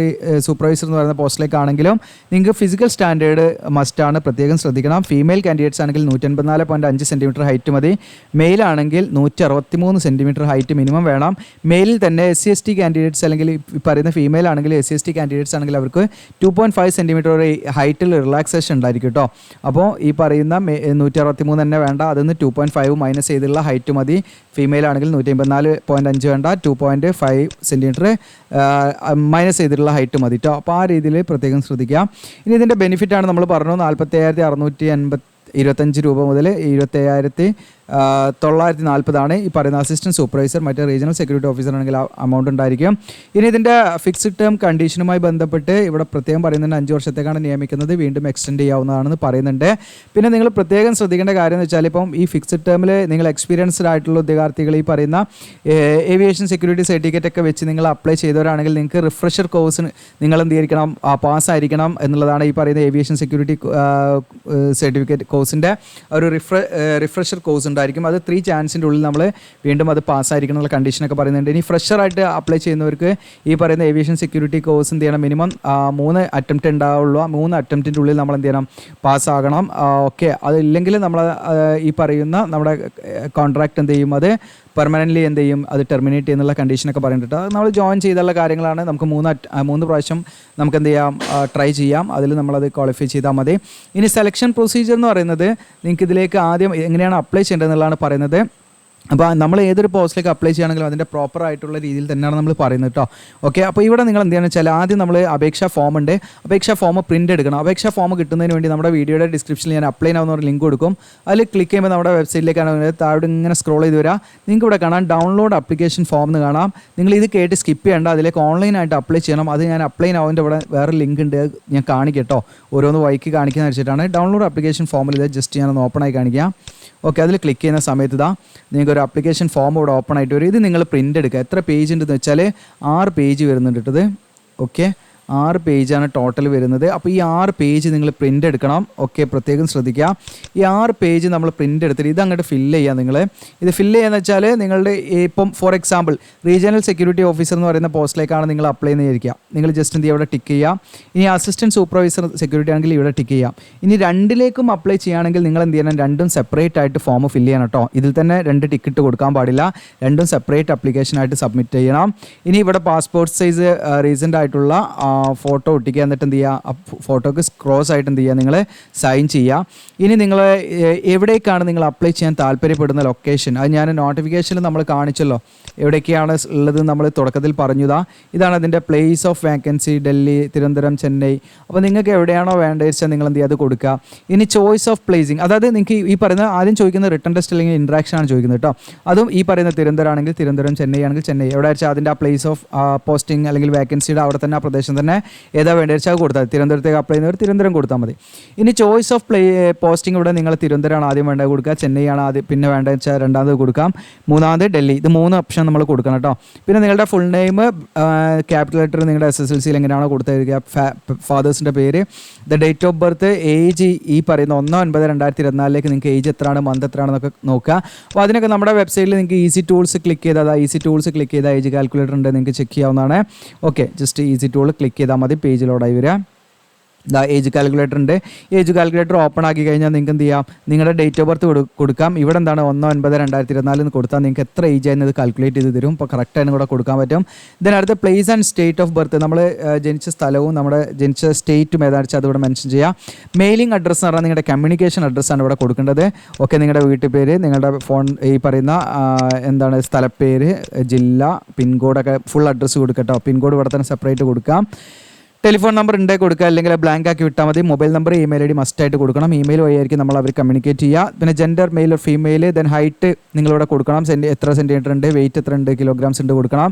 എന്ന് പറയുന്ന പോസ്റ്റിലേക്കാണെങ്കിലും നിങ്ങൾക്ക് ഫിസിക്കൽ സ്റ്റാൻഡേർഡ് മസ്റ്റാണ്, പ്രത്യേകം ശ്രദ്ധിക്കണം. ഫീമെയിൽ കാൻഡിഡേറ്റ്സ് ആണെങ്കിൽ 184.5 സെൻറ്റിമീറ്റർ ഹൈറ്റ് മതി. മെയിൽ ആണെങ്കിൽ 163 സെൻറ്റിമീറ്റർ ഹൈറ്റ് മിനിമം വേണം. മെയിലിൽ തന്നെ SC/ST കാൻഡിഡേറ്റ്സ് അല്ലെങ്കിൽ ഈ പറയുന്ന ഫീമെയിൽ ആണെങ്കിൽ SC/ST കാൻഡിഡേറ്റ്സ് ആണെങ്കിൽ അവർക്ക് 2.5 സെൻറ്റിമീറ്റർ ഒരു ഹൈറ്റിൽ റിലാക്സേഷൻ ഉണ്ടായിരിക്കും കേട്ടോ. അപ്പോൾ ഈ പറയുന്ന 163 തന്നെ വേണ്ട, അതിൽ നിന്ന് 2.5 മൈനസ് ചെയ്തുള്ള ഹൈറ്റ് മതി. ഫീമെയിൽ ആണെങ്കിൽ ആണെങ്കിൽ 154.5 വേണ്ട, 2.5 സെൻറ്റിമീറ്റർ മൈനസ് ചെയ്തിട്ടുള്ള ഹൈറ്റ് മതി കേട്ടോ. അപ്പോൾ ആ രീതിയിൽ പ്രത്യേകം ശ്രദ്ധിക്കാം. ഇനി ഇതിൻ്റെ ബെനിഫിറ്റാണ് നമ്മൾ പറഞ്ഞു, 47,625 രൂപ മുതൽ 27,940 ഈ പറയുന്ന അസിസ്റ്റൻറ്റ് സൂപ്പർവൈസർ, മറ്റേ റീജിയണൽ സെക്യൂരിറ്റി ഓഫീസർ ആണെങ്കിൽ അമൗണ്ട് ഉണ്ടായിരിക്കും. ഇനി ഇതിൻ്റെ ഫിക്സ്ഡ് ടേം കണ്ടീഷനുമായി ബന്ധപ്പെട്ട് ഇവിടെ പ്രത്യേകം പറയുന്നുണ്ട് 5 വർഷത്തേക്കാണ് നിയമിക്കുന്നത്, വീണ്ടും എക്സ്റ്റെൻഡ് ചെയ്യാവുന്നതാണെന്ന് പറയുന്നുണ്ട്. പിന്നെ നിങ്ങൾ പ്രത്യേകം ശ്രദ്ധിക്കേണ്ട കാര്യം എന്ന് വെച്ചാൽ ഇപ്പം ഈ ഫിക്സ്ഡ് ടേമിൽ നിങ്ങൾ എക്സ്പീരിയൻസ്ഡ് ആയിട്ടുള്ള ഉദ്യോഗാർത്ഥികൾ ഈ പറയുന്ന ഏവിയേഷൻ സെക്യൂരിറ്റി സർട്ടിഫിക്കറ്റ് ഒക്കെ വെച്ച് നിങ്ങൾ അപ്ലൈ ചെയ്തവരാണെങ്കിൽ നിങ്ങൾക്ക് റിഫ്രഷർ കോഴ്സിന് നിങ്ങൾ എന്ത് ചെയ്തിരിക്കണം, പാസ്സായിരിക്കണം എന്നുള്ളതാണ് ഈ പറയുന്ന ഏവിയേഷൻ സെക്യൂരിറ്റി സർട്ടിഫിക്കറ്റ് കോഴ്സിൻ്റെ ഒരു റിഫ്രഷർ കോഴ്സ് ഉണ്ടായിരിക്കും. അത് 3 ചാൻസിൻ്റെ ഉള്ളിൽ നമ്മൾ വീണ്ടും അത് പാസ്സായിരിക്കണം എന്നുള്ള കണ്ടീഷനൊക്കെ പറയുന്നുണ്ട്. ഇനി ഫ്രഷറായിട്ട് അപ്ലൈ ചെയ്യുന്നവർക്ക് ഈ പറയുന്ന ഏവിയേഷൻ സെക്യൂരിറ്റി കോഴ്സ് എന്ത് ചെയ്യണം, മിനിമം 3 അറ്റംപ്റ്റ് ഉണ്ടാവുള്ളൂ. ആ 3 അറ്റംപ്റ്റിൻ്റെ ഉള്ളിൽ നമ്മൾ എന്ത് ചെയ്യണം, പാസ്സാകണം. ഓക്കെ, അതില്ലെങ്കിൽ നമ്മൾ ഈ പറയുന്ന നമ്മുടെ കോൺട്രാക്ട് എന്ത് ചെയ്യും, അത് പെർമനൻ്റ്ലി എന്ത് ചെയ്യും, അത് ടെർമിനേറ്റ് ചെയ്യുന്നുള്ള കണ്ടീഷനൊക്കെ പറയുന്നുണ്ട്. അത് നമ്മൾ ജോയിൻ ചെയ്തുള്ള കാര്യങ്ങളാണ്. നമുക്ക് 3 പ്രാവശ്യം നമുക്ക് എന്ത് ചെയ്യാം, ട്രൈ ചെയ്യാം. അതിൽ നമ്മളത് ക്വാളിഫൈ ചെയ്താൽ മതി. ഇനി സെലക്ഷൻ പ്രൊസീജിയർ എന്ന് പറയുന്നത് നിങ്ങൾക്ക് ഇതിലേക്ക് ആദ്യം എങ്ങനെയാണ് അപ്ലൈ ചെയ്യേണ്ടതെന്നുള്ളതാണ് പറയുന്നത്. അപ്പോൾ നമ്മൾ ഏതൊരു പോസ്റ്റിലേക്ക് അപ്ലൈ ചെയ്യുകയാണെങ്കിലും അതിൻ്റെ പ്രോപ്പർ ആയിട്ടുള്ള രീതിയിൽ തന്നെയാണ് നമ്മൾ പറയുന്നത് കേട്ടോ. ഓക്കെ, അപ്പോൾ ഇവിടെ നിങ്ങൾ എന്ത് ചെയ്യുകയാണെന്ന് വെച്ചാൽ ആദ്യം നമ്മൾ അപേക്ഷാ ഫോം ഉണ്ട്, അപേക്ഷാ ഫോം പ്രിൻ്റ് എടുക്കണം. അപേക്ഷാ ഫോം കിട്ടുന്നതിന് വേണ്ടി നമ്മുടെ വീഡിയോയുടെ ഡിസ്ക്രിപ്ഷനിൽ ഞാൻ അപ്ലൈ ആവുന്ന ഒരു ലിങ്ക് കൊടുക്കും. അതിൽ ക്ലിക്ക് ചെയ്യുമ്പോൾ നമ്മുടെ വെബ്സൈറ്റിലേക്കാണ് താഴെ ഇങ്ങനെ സ്ക്രോൾ ചെയ്ത് വരാം. നിങ്ങൾക്ക് ഇവിടെ കാണാം ഡൗൺലോഡ് ആപ്ലിക്കേഷൻ ഫോം എന്ന് കാണാം. നിങ്ങൾ ഇത് കേട്ട് സ്കിപ്പ് ചെയ്യേണ്ട, അതിലേക്ക് ഓൺലൈനായിട്ട് അപ്ലൈ ചെയ്യണം. അത് ഞാൻ അപ്ലൈ ആവുന്നതിൻ്റെ ഇവിടെ വേറെ ലിങ്ക് ഉണ്ട്, ഞാൻ കാണിക്കാം കേട്ടോ. ഓരോന്ന് വൈക്ക് കാണിക്കുന്ന വെച്ചിട്ടാണ്. ഡൗൺലോഡ് ആപ്ലിക്കേഷൻ ഫോമിൽ ഇത് ജസ്റ്റ് ഞാനൊന്ന് ഓപ്പണായി കാണിക്കാം. ഓക്കെ, അതിൽ ക്ലിക്ക് ചെയ്യുന്ന സമയത്ത് നിങ്ങൾക്ക് ഒരു ആപ്ലിക്കേഷൻ ഫോം ഇവിടെ ഓപ്പൺ ആയിട്ട് വരും. ഇത് നിങ്ങൾ പ്രിൻ്റ് എടുക്കുക. എത്ര പേജ് ഉണ്ടെന്ന് വെച്ചാൽ 6 പേജ് വരുന്നുണ്ട് കേട്ടത്. ഓക്കെ, 6 പേജാണ് ടോട്ടൽ വരുന്നത്. അപ്പോൾ ഈ 6 പേജ് നിങ്ങൾ പ്രിൻ്റ് എടുക്കണം. ഓക്കെ, പ്രത്യേകം ശ്രദ്ധിക്കുക. ഈ 6 പേജ് നമ്മൾ പ്രിൻ്റ് എടുത്തിട്ട് ഇത് അങ്ങോട്ട് ഫില്ല് ചെയ്യുക. നിങ്ങൾ ഇത് ഫില്ല് ചെയ്യുകയെന്ന് വെച്ചാൽ നിങ്ങളുടെ ഇപ്പം for example regional security officer എന്ന് പറയുന്ന പോസ്റ്റിലേക്കാണ് നിങ്ങൾ അപ്ലൈ ചെയ്യുന്നതായിരിക്കാം. നിങ്ങൾ ജസ്റ്റ് എന്ത് ചെയ്യുക, ഇവിടെ ടിക്ക് ചെയ്യാം. ഇനി അസിസ്റ്റൻറ്റ് സൂപ്പർവൈസർ സെക്യൂരിറ്റി ആണെങ്കിൽ ഇവിടെ ടിക്ക് ചെയ്യാം. ഇനി രണ്ടിലേക്കും അപ്ലൈ ചെയ്യുകയാണെങ്കിൽ നിങ്ങൾ എന്ത് ചെയ്യണം, രണ്ടും സെപ്പറേറ്റ് ആയിട്ട് ഫോം ഫില്ല് ചെയ്യണം കേട്ടോ. ഇതിൽ തന്നെ 2 ടിക്കറ്റ് കൊടുക്കാൻ പാടില്ല, രണ്ടും സെപ്പറേറ്റ് ആപ്ലിക്കേഷനായിട്ട് സബ്മിറ്റ് ചെയ്യണം. ഇനി ഇവിടെ പാസ്പോർട്ട് സൈസ് റീസെൻ്റ് ആയിട്ടുള്ള ഫോട്ടോ ഒട്ടിക്കുക. എന്നിട്ട് എന്ത് ചെയ്യുക, ഫോട്ടോക്ക് ക്രോസ് ആയിട്ട് എന്ത് ചെയ്യുക, നിങ്ങൾ സൈൻ ചെയ്യുക. ഇനി നിങ്ങൾ എവിടേക്കാണ് നിങ്ങൾ അപ്ലൈ ചെയ്യാൻ താല്പര്യപ്പെടുന്ന ലൊക്കേഷൻ, അത് ഞാൻ നോട്ടിഫിക്കേഷനിൽ നമ്മൾ കാണിച്ചല്ലോ എവിടേക്കാണ് ഉള്ളത് നമ്മൾ തുടക്കത്തിൽ പറഞ്ഞതാ. ഇതാണ് അതിൻ്റെ place of vacancy, Delhi, Thiruvananthapuram, Chennai. അപ്പോൾ നിങ്ങൾക്ക് എവിടെയാണോ വേണ്ടത് വെച്ചാൽ നിങ്ങൾ എന്ത് ചെയ്യുക, അത് കൊടുക്കുക. ഇനി ചോയ്സ് ഓഫ് പ്ലേസിങ്, അതായത് നിങ്ങൾക്ക് ഈ പറയുന്ന ആദ്യം ചോദിക്കുന്ന റിട്ടൺ ടെസ്റ്റ് അല്ലെങ്കിൽ ഇൻട്രാക്ഷൻ ആണ് ചോദിക്കുന്നത് കേട്ടോ. അതും ഈ പറയുന്ന തിരുവനന്തപുരം ആണെങ്കിൽ തിരുവനന്തപുരം, ചെന്നൈ ആണെങ്കിൽ ചെന്നൈ, എവിടെ വെച്ചാൽ അതിൻ്റെ ആ പ്ലേസ് ഓഫ് പോസ്റ്റിംഗ് അല്ലെങ്കിൽ വാക്കൻസിയുടെ അവിടെ തന്നെ ആ പ്രദേശം തന്നെ ഏതാ വേണ്ടത് വെച്ചാൽ കൊടുത്താൽ തിരുവനന്തപുരത്തേക്ക് അപ്ലൈ ചെയ്യുന്നവർ തിരുവനന്തപുരം കൊടുത്താൽ മതി. ഇനി ചോയ്സ് ഓഫ് പോസ്റ്റിംഗ് ഇവിടെ നിങ്ങൾ തിരുവനന്തപുരമാണ് ആദ്യം വേണ്ടത് കൊടുക്കുക, ചെന്നൈ ആണ് ആദ്യം പിന്നെ വേണ്ടത് വെച്ചാൽ രണ്ടാമത് കൊടുക്കാം, മൂന്നാമത് ഡൽഹി. ഇത് 3 ഓപ്ഷൻ നമ്മൾ കൊടുക്കണം കേട്ടോ. പിന്നെ നിങ്ങളുടെ ഫുൾ നെയിം ക്യാപിറ്റൽ ലെറ്റർ നിങ്ങളുടെ SSLCയിൽ എങ്ങനെയാണോ കൊടുത്തിരിക്കുക, ഫാദേഴ്സിൻ്റെ പേര്, the date of birth, age ഈ പറയുന്ന 1/9/2024 നിങ്ങൾക്ക് ഏജ് എത്രയാണ്, മന്ത് എത്രയാണെന്നൊക്കെ നോക്കുക. അപ്പോൾ അതിനൊക്കെ നമ്മുടെ വെബ്സൈറ്റിൽ നിങ്ങൾക്ക് ഈസി ടൂൾസ് ക്ലിക്ക് ചെയ്താൽ ഏജ് കാൽക്കുലേറ്റർ ഉണ്ട്, നിങ്ങൾക്ക് ചെക്ക് ചെയ്യാവുന്നതാണ്. Okay, just easy tool click ചെയ്താൽ മതി, പേജ് ലോഡായി വരിക. ഏജ് കാൽക്കുലേറ്റർ ഉണ്ട്. ഏജ് കാൽക്കുലേറ്റർ ഓപ്പൺ ആക്കി കഴിഞ്ഞാൽ നിങ്ങൾക്ക് എന്ത് ചെയ്യാം, നിങ്ങളുടെ ഡേറ്റ് ഓഫ് ബർത്ത് കൊടുക്കാം. ഇവിടെ എന്താണ് 1/9/2024 എന്ന് കൊടുത്താൽ നിങ്ങൾക്ക് എത്ര ഏജ് ആയിരുന്നത് കാൽക്കുലേറ്റ് ചെയ്ത് തരും. അപ്പോൾ കറക്റ്റായിട്ട് കൂടെ കൊടുക്കാൻ പറ്റും. അടുത്ത place and state of birth, നമ്മൾ ജനിച്ച സ്ഥലവും നമ്മുടെ ജനിച്ച സ്റ്റേറ്റും ഏതാണെന്ന് വെച്ചാൽ അതിവിടെ മെൻഷൻ ചെയ്യാം. മെയിലിംഗ് അഡ്രസ്സ് എന്ന് പറഞ്ഞാൽ നിങ്ങളുടെ കമ്മ്യൂണിക്കേഷൻ അഡ്രസ്സാണ് ഇവിടെ കൊടുക്കേണ്ടത്. ഓക്കെ, നിങ്ങളുടെ വീട്ടു പേര്, നിങ്ങളുടെ ഫോൺ, ഈ പറയുന്ന എന്താണ് സ്ഥലപ്പേര്, ജില്ല, പിൻകോഡൊക്കെ ഫുൾ അഡ്രസ്സ് കൊടുക്കട്ടോ. പിൻകോഡ് ഇവിടെ തന്നെ സെപ്പറേറ്റ് കൊടുക്കാം. ടെലിഫോൺ നമ്പർ ഉണ്ടേ കൊടുക്കുക, അല്ലെങ്കിൽ ബ്ലാങ്ക് ആക്കി വിട്ടാൽ മതി. മൊബൈൽ നമ്പർ, ഇമെയിൽ ID മസ്റ്റായിട്ട് കൊടുക്കണം. ഇമെയിൽ വഴിയായിരിക്കും നമ്മൾ അവർ കമ്മ്യൂണിക്കേറ്റ് ചെയ്യുക. പിന്നെ gender, male or female, then height നിങ്ങളിവിടെ കൊടുക്കണം. എത്ര സെൻറ്റിമീറ്റർ ഉണ്ട്, വെയിറ്റ് എത്ര ഉണ്ട്, കിലോഗ്രാംസ് ഉണ്ട് കൊടുക്കണം.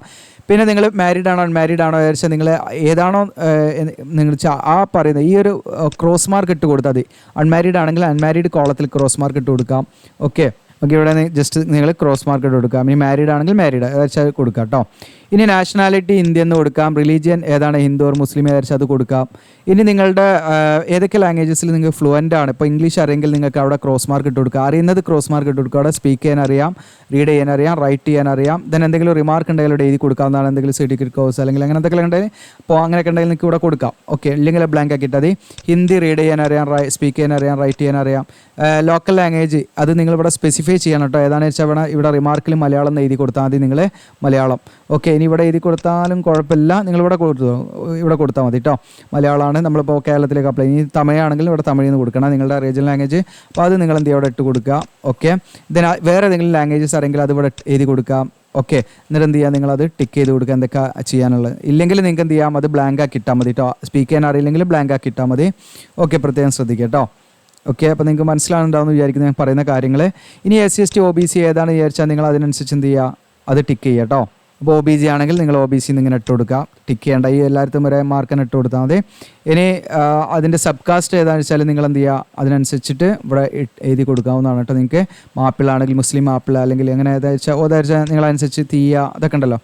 പിന്നെ നിങ്ങൾ മാരീഡ് ആണോ അൺമാരീഡ് ആണോ വിചാരിച്ചാൽ നിങ്ങൾ ഏതാണോ നിങ്ങൾ ആ പറയുന്നത് ഈ ഒരു ക്രോസ് മാർക്ക് ഇട്ട് കൊടുത്താൽ മതി. അൺമാരീഡ് ആണെങ്കിൽ അൺമാരീഡ് കോളത്തിൽ ക്രോസ് മാർക്ക് ഇട്ട് കൊടുക്കാം. ഓക്കെ, ഇവിടെ ജസ്റ്റ് നിങ്ങൾ ക്രോസ് മാർക്ക് ഇട്ട് കൊടുക്കാം. ഇനി മാരീഡ് ആണെങ്കിൽ മാരീഡ് വെച്ചാൽ കൊടുക്കാം കേട്ടോ. ഇനി നാഷണാലിറ്റി ഇന്ത്യ എന്ന് കൊടുക്കാം. റിലീജിയൻ ഏതാണ്, ഹിന്ദു ഓർ മുസ്ലിം ഏതായിരിക്കും അത് കൊടുക്കാം. ഇനി നിങ്ങളുടെ ഏതൊക്കെ ലാംഗ്വേജസിൽ നിങ്ങൾക്ക് ഫ്ലുവൻ്റ് ആണ്, ഇപ്പോൾ ഇംഗ്ലീഷ് അറിയെങ്കിൽ നിങ്ങൾക്ക് അവിടെ ക്രോസ് മാർക്ക് ഇട്ട് കൊടുക്കുക. അറിയുന്നത് ക്രോസ് മാർക്ക് ഇട്ട് കൊടുക്കുക. അവിടെ സ്പീക്ക് ചെയ്യാൻ അറിയാം, റീഡ് ചെയ്യാൻ അറിയാം, റൈറ്റ് ചെയ്യാൻ അറിയാം. ദെൻ എന്തെങ്കിലും റിമാർക്ക് ഉണ്ടെങ്കിൽ ഇവിടെ എഴുതി കൊടുക്കാവുന്നതാണ്. എന്തെങ്കിലും സർട്ടിഫിക്കറ്റ് കോഴ്സ് അല്ലെങ്കിൽ അങ്ങനെ എന്തെങ്കിലും ഉണ്ടെങ്കിൽ അപ്പോൾ അങ്ങനെയൊക്കെ ഉണ്ടെങ്കിൽ നിങ്ങൾക്ക് ഇവിടെ കൊടുക്കാം. ഓക്കെ, ഇല്ലെങ്കിൽ ബ്ലാങ്ക് ആക്കിയിട്ട് മതി. ഹിന്ദി റീഡ് ചെയ്യാൻ അറിയാം, സ്പീക്ക് ചെയ്യാൻ അറിയാം, റൈറ്റ് ചെയ്യാൻ അറിയാം. ലോക്കൽ ലാംഗ്വേജ് അത് നിങ്ങളിവിടെ സ്പെസിഫൈ ചെയ്യണം കേട്ടോ. ഏതാണെന്ന് വെച്ചാൽ ഇവിടെ റിമാർക്കിൽ മലയാളം എന്ന് എഴുതി കൊടുത്താൽ മതി നിങ്ങൾ മലയാളം. ഓക്കെ, ഇനി ഇവിടെ എഴുതി കൊടുത്താലും കുഴപ്പമില്ല, നിങ്ങളിവിടെ ഇവിടെ കൊടുത്താൽ മതി കേട്ടോ. മലയാളമാണ് നമ്മളിപ്പോൾ കേരളത്തിലേക്ക് അപ്ലൈ, ഇനി തമിഴാണെങ്കിൽ ഇവിടെ തമിഴിൽ നിന്ന് കൊടുക്കണം നിങ്ങളുടെ റീജിയണൽ ലാംഗ്വേജ്. അപ്പോൾ അത് നിങ്ങൾ എന്ത് ചെയ്യുക, അവിടെ ഇട്ട് കൊടുക്കുക. ഓക്കെ, ഇതിന് വേറെ ഏതെങ്കിലും ലാംഗ്വേജസ് ആണെങ്കിൽ അത് ഇവിടെ എഴുതി കൊടുക്കാം. ഓക്കെ, എന്നിട്ട് എന്ത് ചെയ്യുക, നിങ്ങളത് ടിക്ക് ചെയ്ത് കൊടുക്കുക എന്തൊക്കെ ചെയ്യാനുള്ളത്. ഇല്ലെങ്കിൽ നിങ്ങൾക്ക് എന്ത് ചെയ്യാം, അത് ബ്ലാങ്ക് ആക്കി ഇട്ടാൽ മതി കേട്ടോ. സ്പീക്ക് ചെയ്യാൻ അറിയില്ലെങ്കിൽ ബ്ലാങ്ക് ആക്കി ഇട്ടാൽ മതി. ഓക്കെ, പ്രത്യേകം ശ്രദ്ധിക്കുക കേട്ടോ. ഓക്കെ, അപ്പോൾ നിങ്ങൾക്ക് മനസ്സിലാവുന്നുണ്ടാവുമെന്ന് വിചാരിക്കുന്നു ഞാൻ പറയുന്ന കാര്യങ്ങൾ. ഇനി SC/ST OBC ഏതാണ് വിചാരിച്ചാൽ നിങ്ങൾ അതിനനുസരിച്ച് എന്ത് ചെയ്യുക, അത് ടിക്ക് ചെയ്യുക കേട്ടോ. അപ്പോൾ OBC ആണെങ്കിൽ നിങ്ങൾ OBC ഇങ്ങനെ ഇട്ട് കൊടുക്കുക, ടിക്ക് ചെയ്യേണ്ട, ഈ എല്ലായിടത്തും ഒരേ മാർക്കിന് ഇട്ട് കൊടുത്താൽ മതി. ഇനി അതിൻ്റെ സബ് കാസ്റ്റ് ഏതാണെന്ന് വെച്ചാൽ നിങ്ങൾ എന്ത് ചെയ്യുക, അതിനനുസരിച്ചിട്ട് ഇവിടെ എഴുതി കൊടുക്കാവുന്നതാണ് കേട്ടോ. നിങ്ങൾക്ക് മാപ്പിളാണെങ്കിൽ മുസ്ലിം മാപ്പിള, അല്ലെങ്കിൽ എങ്ങനെ ഏതാച്ചാൽ നിങ്ങളനുസരിച്ച് തീയ അതൊക്കെ ഉണ്ടല്ലോ,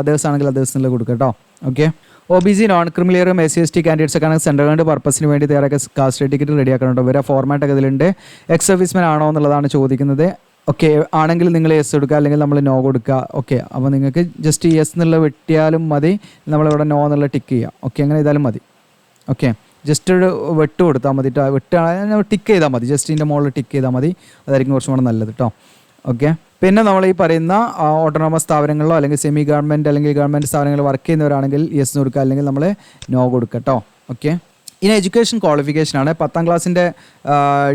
അതേഴ്സ് ആണെങ്കിൽ അതേഴ്സ് എന്നുള്ള കൊടുക്കുക കേട്ടോ. ഓക്കെ, OBC നോൺ ക്രിമിലിയറും SC/ST കാൻഡിഡേറ്റ്സ് ഒക്കെ സെൻട്രൽ ഗവൺമെൻറ് പർപ്പസിന് വേണ്ടി തയ്യാറാക്കിയ കാസ്റ്റ് ടിക്കറ്റ് റെഡി ആക്കണം. ഇവരെ ഫോർമാറ്റൊക്കെ ഇതിലുണ്ട്. എക്സ് സർവീസ്മാൻ ആണോ എന്നുള്ളതാണ് ചോദിക്കുന്നത്. ഓക്കെ, ആണെങ്കിൽ നിങ്ങൾ യെസ് കൊടുക്കുക, അല്ലെങ്കിൽ നമ്മൾ നോ കൊടുക്കുക. ഓക്കെ, അപ്പോൾ നിങ്ങൾക്ക് ജസ്റ്റ് യെസ് എന്നുള്ള വെട്ടിയാലും മതി, നമ്മളിവിടെ നോ എന്നുള്ള ടിക്ക് ചെയ്യുക. ഓക്കെ, അങ്ങനെ ചെയ്താലും മതി. ഓക്കെ, ജസ്റ്റ് ഒരു വെട്ട് കൊടുത്താൽ മതി കേട്ടോ. ടിക്ക് ചെയ്താൽ മതി, ജസ്റ്റ് ഇതിൻ്റെ മുകളിൽ ടിക്ക് ചെയ്താൽ മതി, അതായിരിക്കും കുറച്ചും കൂടെ നല്ലത് കേട്ടോ. ഓക്കെ, പിന്നെ നമ്മൾ ഈ പറയുന്ന ഓട്ടോണമസ് സ്ഥാപനങ്ങളിലോ അല്ലെങ്കിൽ സെമി ഗവൺമെൻറ് അല്ലെങ്കിൽ ഗവൺമെൻറ് സ്ഥാപനങ്ങളിൽ വർക്ക് ചെയ്യുന്നവരാണെങ്കിൽ യെസ് കൊടുക്കുക, അല്ലെങ്കിൽ നമ്മൾ നോ കൊടുക്കുക കേട്ടോ. ഓക്കെ, ഇനി എഡ്യൂക്കേഷൻ ക്വാളിഫിക്കേഷനാണ്. 10ാം ക്ലാസ്സിൻ്റെ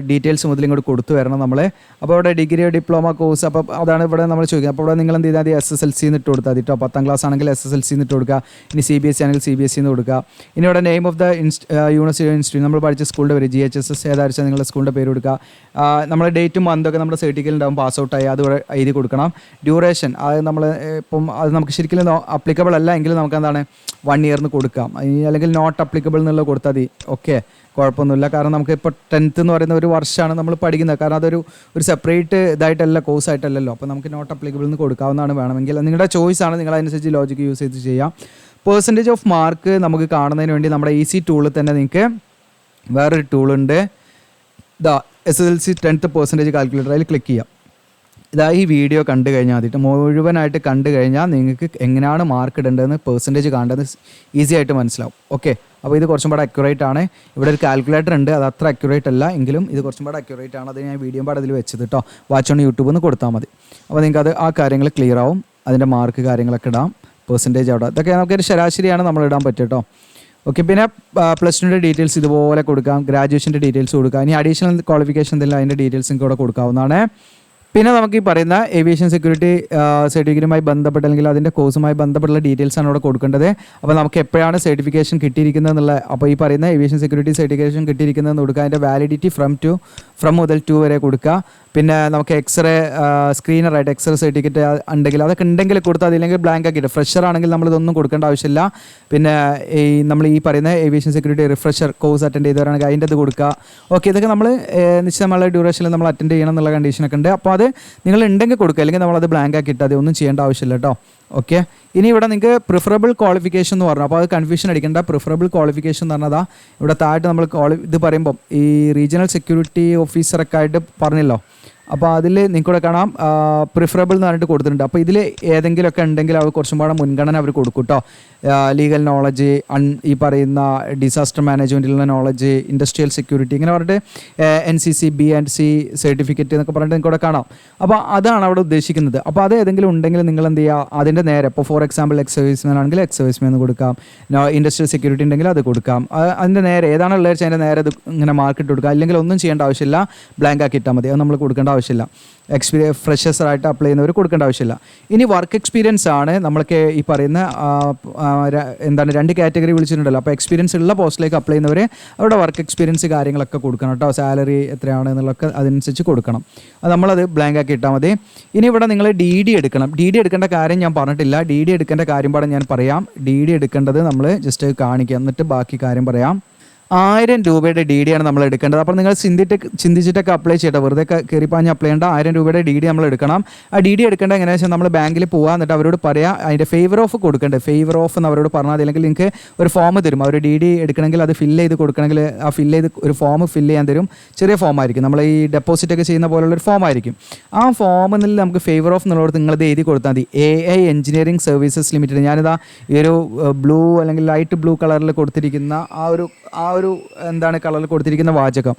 ഡീറ്റെയിൽസ് മുതൽ ഇങ്ങോട്ട് കൊടുത്തു വരണം നമ്മൾ. അപ്പോൾ ഇവിടെ ഡിഗ്രി ഡിപ്ലോമ കോഴ്സ്, അപ്പോൾ അതാണ് ഇവിടെ നമ്മൾ ചോദിക്കുന്നത്. അപ്പോൾ ഇവിടെ നിങ്ങൾ എന്ത് ചെയ്താൽ SSLC എന്നിട്ട് കൊടുത്താൽ മതി കേട്ടോ. 10ാം ക്ലാസ് ആണെങ്കിൽ SSLC എന്നിട്ട് കൊടുക്കുക. ഇനി CBSE ആണെങ്കിൽ CBSE എന്ന് കൊടുക്കുക. ഇനി ഇവിടെ name of the university institute, നമ്മൾ പഠിച്ച സ്കൂളിൻ്റെ പേര് GHSS ഏതാഴ്ച നിങ്ങളുടെ സ്കൂളിൻ്റെ പേര് കൊടുക്കുക. നമ്മുടെ ഡേറ്റും മന്തൊക്കെ നമ്മുടെ സർട്ടിഫിക്കറ്റ് ഉണ്ടാവും, പാസ് ഔട്ടായി അത് എഴുതി കൊടുക്കണം. ഡ്യൂറേഷൻ അത് നമ്മൾ ഇപ്പം അത് നമുക്ക് ശരിക്കും അപ്ലിക്കബിൾ അല്ല എങ്കിൽ നമുക്ക് എന്താണ് 1 ഇയറിന് കൊടുക്കാം, അല്ലെങ്കിൽ നോട്ട് അപ്ലിക്കബിൾ എന്നുള്ളത് കൊടുത്താൽ മതി. ഓക്കെ, കുഴപ്പമൊന്നുമില്ല. കാരണം നമുക്ക് ഇപ്പോൾ 10th എന്ന് പറയുന്ന ഒരു വർഷമാണ് നമ്മൾ പഠിക്കുന്നത്. കാരണം അതൊരു സെപ്പറേറ്റ് ഇതായിട്ടല്ല, കോഴ്സ് ആയിട്ടല്ലല്ലോ. അപ്പോൾ നമുക്ക് നോട്ട് അപ്ലിക്കബിൾ എന്ന് കൊടുക്കാവുന്നതാണ്. വേണമെങ്കിൽ നിങ്ങളുടെ ചോയ്സാണ്, നിങ്ങൾ അതിനനുസരിച്ച് ലോജിക്ക് യൂസ് ചെയ്ത് ചെയ്യാം. പെർസെൻറ്റേജ് ഓഫ് മാർക്ക് നമുക്ക് കാണുന്നതിന് വേണ്ടി നമ്മുടെ ഈസി ടൂളിൽ തന്നെ നിങ്ങൾക്ക് വേറൊരു ടൂളുണ്ട്. SSLC 10th പെർസെൻറ്റേജ് കാൽക്കുലേറ്റർ, അതിൽ ക്ലിക്ക് ചെയ്യാം. ഈ വീഡിയോ കണ്ടു കഴിഞ്ഞാൽ ആദ്യമായിട്ട് മുഴുവനായിട്ട് കണ്ടു കഴിഞ്ഞാൽ നിങ്ങൾക്ക് എങ്ങനെയാണ് മാർക്ക് ഇടേണ്ടതെന്ന് പെർസെൻറ്റേജ് കാണേണ്ടത് ഈസി ആയിട്ട് മനസ്സിലാവും. ഓക്കെ, അപ്പോൾ ഇത് കുറച്ചും കൂടെ അക്യുറേറ്റ് ആണ്. ഇവിടെ ഒരു കാൽക്കുലേറ്റർ ഉണ്ട്, അത് അത്ര അക്യുറേറ്റ് അല്ല എങ്കിലും ഇത് കുറച്ചും കൂടെ അക്യുറേറ്റ് ആണ്. അത് ഞാൻ വീഡിയോ പാട് അതിൽ വെച്ചത് കേട്ടോ. വാച്ച് ഓൺ യൂട്യൂബിൽ നിന്ന് കൊടുത്താൽ മതി. അപ്പോൾ നിങ്ങൾക്ക് അത് ആ കാര്യങ്ങൾ ക്ലിയർ ആവും. അതിൻ്റെ മാർക്ക് കാര്യങ്ങളൊക്കെ ഇടാം, പെർസെൻറ്റേജ് അവിടെ, ഇതൊക്കെ നമുക്കൊരു ശരാശരിയാണ് നമ്മൾ ഇടാൻ പറ്റും കേട്ടോ. ഓക്കെ, പിന്നെ +2ൻ്റെ ഡീറ്റെയിൽസ് ഇതുപോലെ കൊടുക്കാം, ഗ്രാജുവേഷൻ്റെ ഡീറ്റെയിൽസ് കൊടുക്കാം. ഇനി അഡീഷണൽ ക്വാളിഫിക്കേഷൻ എന്തെങ്കിലും അതിൻ്റെ ഡീറ്റെയിൽസ് നിങ്ങൾക്ക് ഇവിടെ കൊടുക്കാവുന്നതാണ്. പിന്നെ നമുക്ക് ഈ പറയുന്ന ഏവിയേഷൻ സെക്യൂരിറ്റി സർട്ടിഫിക്കറ്റുമായി ബന്ധപ്പെട്ട് അല്ലെങ്കിൽ അതിൻ്റെ കോഴ്സുമായി ബന്ധപ്പെട്ടുള്ള ഡീറ്റെയിൽസാണ് ഇവിടെ കൊടുക്കേണ്ടത്. അപ്പോൾ നമുക്ക് എപ്പോഴാണ് സർട്ടിഫിക്കേഷൻ കിട്ടിയിരിക്കുന്നത് എന്നുള്ള, അപ്പോൾ ഈ പറയുന്ന ഏവിയേഷൻ സെക്യൂരിറ്റി സർട്ടിഫിക്കേഷൻ കിട്ടിയിരിക്കുന്നതെന്ന് കൊടുക്കുക. അതിൻ്റെ വാലിഡിറ്റി ഫ്രം മുതൽ 2 വരെ കൊടുക്കുക. പിന്നെ നമുക്ക് എക്സ്റേ സ്ക്രീനറായിട്ട് എക്സ്റേ സർട്ടിഫിക്കറ്റ് ഉണ്ടെങ്കിൽ അതൊക്കെ ഉണ്ടെങ്കിൽ കൊടുത്താൽ അതില്ലെങ്കിൽ ബ്ലാങ്ക് ആക്കിയിട്ട്. ഫ്രഷർ ആണെങ്കിൽ നമ്മളിതൊന്നും കൊടുക്കേണ്ട ആവശ്യമില്ല. പിന്നെ നമ്മൾ ഈ പറയുന്ന aviation security refresher course attend ചെയ്തവരാണെങ്കിൽ അതിൻ്റെ അത് കൊടുക്കുക. ഓക്കെ, ഇതൊക്കെ നമ്മൾ നിശ്ചയമുള്ള ഡ്യൂറേഷനിൽ നമ്മൾ അറ്റൻഡ് ചെയ്യണം എന്നുള്ള കണ്ടീഷനൊക്കെ ഉണ്ട്. അപ്പോൾ അത് നിങ്ങൾ ഉണ്ടെങ്കിൽ കൊടുക്കുക, അല്ലെങ്കിൽ നമ്മളത് ബ്ലാങ്ക് ആക്കിയിട്ട് അത് ഒന്നും ചെയ്യേണ്ട ആവശ്യമില്ല കേട്ടോ. ഓക്കെ, ഇനി ഇവിടെ നിങ്ങൾക്ക് പ്രിഫറബിൾ ക്വാളിഫിക്കേഷൻ എന്ന് പറഞ്ഞു. അപ്പോൾ അത് കൺഫ്യൂഷൻ അടിക്കേണ്ട. പ്രിഫറബിൾ ക്വാളിഫിക്കേഷൻ എന്ന് പറഞ്ഞതാ ഇവിടെ താഴെ നമ്മൾ ഇത് പറയുമ്പം ഈ റീജിയണൽ സെക്യൂരിറ്റി ഓഫീസറൊക്കെ ആയിട്ട് പറഞ്ഞല്ലോ. അപ്പോൾ അതിൽ നിങ്ങൾക്കൂടെ കാണാം പ്രിഫറബിൾ എന്ന് പറഞ്ഞിട്ട് കൊടുത്തിട്ടുണ്ട്. അപ്പോൾ ഇതിൽ ഏതെങ്കിലുമൊക്കെ ഉണ്ടെങ്കിൽ അവർ കുറച്ചും കൂടെ മുൻഗണന അവർ കൊടുക്കും കേട്ടോ. ലീഗൽ നോളജ്, ഈ പറയുന്ന ഡിസാസ്റ്റർ മാനേജ്മെൻറ്റിലുള്ള നോളജ്, ഇൻഡസ്ട്രിയൽ സെക്യൂരിറ്റി, ഇങ്ങനെ പറഞ്ഞിട്ട് NCC B&C സർട്ടിഫിക്കറ്റ് എന്നൊക്കെ പറഞ്ഞിട്ട് നിങ്ങൾക്കൂടെ കാണാം. അപ്പോൾ അതാണ് അവിടെ ഉദ്ദേശിക്കുന്നത്. അപ്പോൾ അത് ഏതെങ്കിലും ഉണ്ടെങ്കിൽ നിങ്ങൾ എന്ത് ചെയ്യുക, അതിൻ്റെ നേരെ ഇപ്പോൾ ഫോർ എക്സാമ്പിൾ എക്സ് സർവീസ്മാൻ ആണെങ്കിൽ എക്സ് സർവീസ്മാൻ എന്ന് കൊടുക്കാം. ഇൻഡസ്ട്രിയൽ സെക്യൂരിറ്റി ഉണ്ടെങ്കിൽ അത് കൊടുക്കാം. അതിൻ്റെ നേരെ ഏതാണ് ഉള്ളത് വെച്ചാൽ അതിൻ്റെ നേരെ ഇത് ഇങ്ങനെ മാർക്കിട്ട് കൊടുക്കുക. അല്ലെങ്കിൽ ഒന്നും ചെയ്യേണ്ട ആവശ്യമില്ല, ബ്ലാങ്ക് ആക്കി ഇട്ടാൽ മതി. അത് നമ്മൾ കൊടുക്കേണ്ട ആവശ്യമില്ല. ഫ്രഷേഴ്സായിട്ട് അപ്ലൈ ചെയ്യുന്നവർ കൊടുക്കേണ്ട ആവശ്യമില്ല. ഇനി വർക്ക് എക്സ്പീരിയൻസ് ആണ് നമ്മൾക്ക് ഈ പറയുന്ന എന്താണ് 2 കാറ്റഗറി വിളിച്ചിട്ടുണ്ടല്ലോ. അപ്പോൾ എക്സ്പീരിയൻസ് ഉള്ള പോസ്റ്റിലേക്ക് അപ്ലൈ ചെയ്യുന്നവർ അവിടെ വർക്ക് എക്സ്പീരിയൻസ് കാര്യങ്ങളൊക്കെ കൊടുക്കണം കേട്ടോ. സാലറി എത്രയാണ് എന്നുള്ളതൊക്കെ അതിനനുസരിച്ച് കൊടുക്കണം. അത് നമ്മളത് ബ്ലാങ്ക് ആക്കി ഇട്ടാൽ മതി. ഇനി ഇവിടെ നിങ്ങൾ DD എടുക്കണം. DD എടുക്കേണ്ട കാര്യം ഞാൻ പറഞ്ഞിട്ടില്ല. DD എടുക്കേണ്ട കാര്യം പാടെ ഞാൻ പറയാം. DD എടുക്കേണ്ടത് നമ്മൾ ജസ്റ്റ് കാണിക്കാം, എന്നിട്ട് ബാക്കി കാര്യം പറയാം. 1000 രൂപയുടെ DD ആണ് നമ്മൾ എടുക്കേണ്ടത്. അപ്പോൾ നിങ്ങൾ ചിന്തിച്ചിട്ടൊക്കെ അപ്ലൈ ചെയ്യട്ടെ, വെറുതെ കയറിപ്പാഞ്ഞ് അപ്ലൈ ചെയ്യേണ്ട. 1000 രൂപയുടെ DD നമ്മൾ എടുക്കണം. ആ DD എടുക്കേണ്ട എങ്ങനെയാണെന്ന് വെച്ചാൽ നമ്മൾ ബാങ്കിൽ പോകാൻ, എന്നിട്ട് അവരോട് പറയാം അതിൻ്റെ ഫേവർ ഓഫ് കൊടുക്കേണ്ടത്. ഫേവർ ഓഫ് എന്ന് അവരോട് പറഞ്ഞാൽ മതി. അല്ലെങ്കിൽ നിങ്ങൾക്ക് ഒരു ഫോം തരും. അവർ DD എടുക്കണമെങ്കിൽ അത് ഫില്ല് ചെയ്ത് കൊടുക്കണമെങ്കിൽ ആ ഫില്ല് ചെയ്ത് ഒരു ഫോം ഫില്ല് ചെയ്യാൻ തരും. ചെറിയ ഫോമായിരിക്കും, നമ്മൾ ഈ ഡെപ്പോസിറ്റ് ഒക്കെ ചെയ്യുന്ന പോലുള്ളൊരു ഫോമായിരിക്കും. ആ ഫോമിൽ നമുക്ക് ഫേവർ ഓഫ് എന്നുള്ളത് നിങ്ങളിത് എഴുതി കൊടുത്താൽ മതി. AI engineering services limited. ഞാനിതാ ഈ ഒരു ബ്ലൂ അല്ലെങ്കിൽ ലൈറ്റ് ബ്ലൂ കളറിൽ കൊടുത്തിരിക്കുന്ന ആ ഒരു ഒരു എന്താണ് കളറിൽ കൊടുത്തിരിക്കുന്ന വാചകം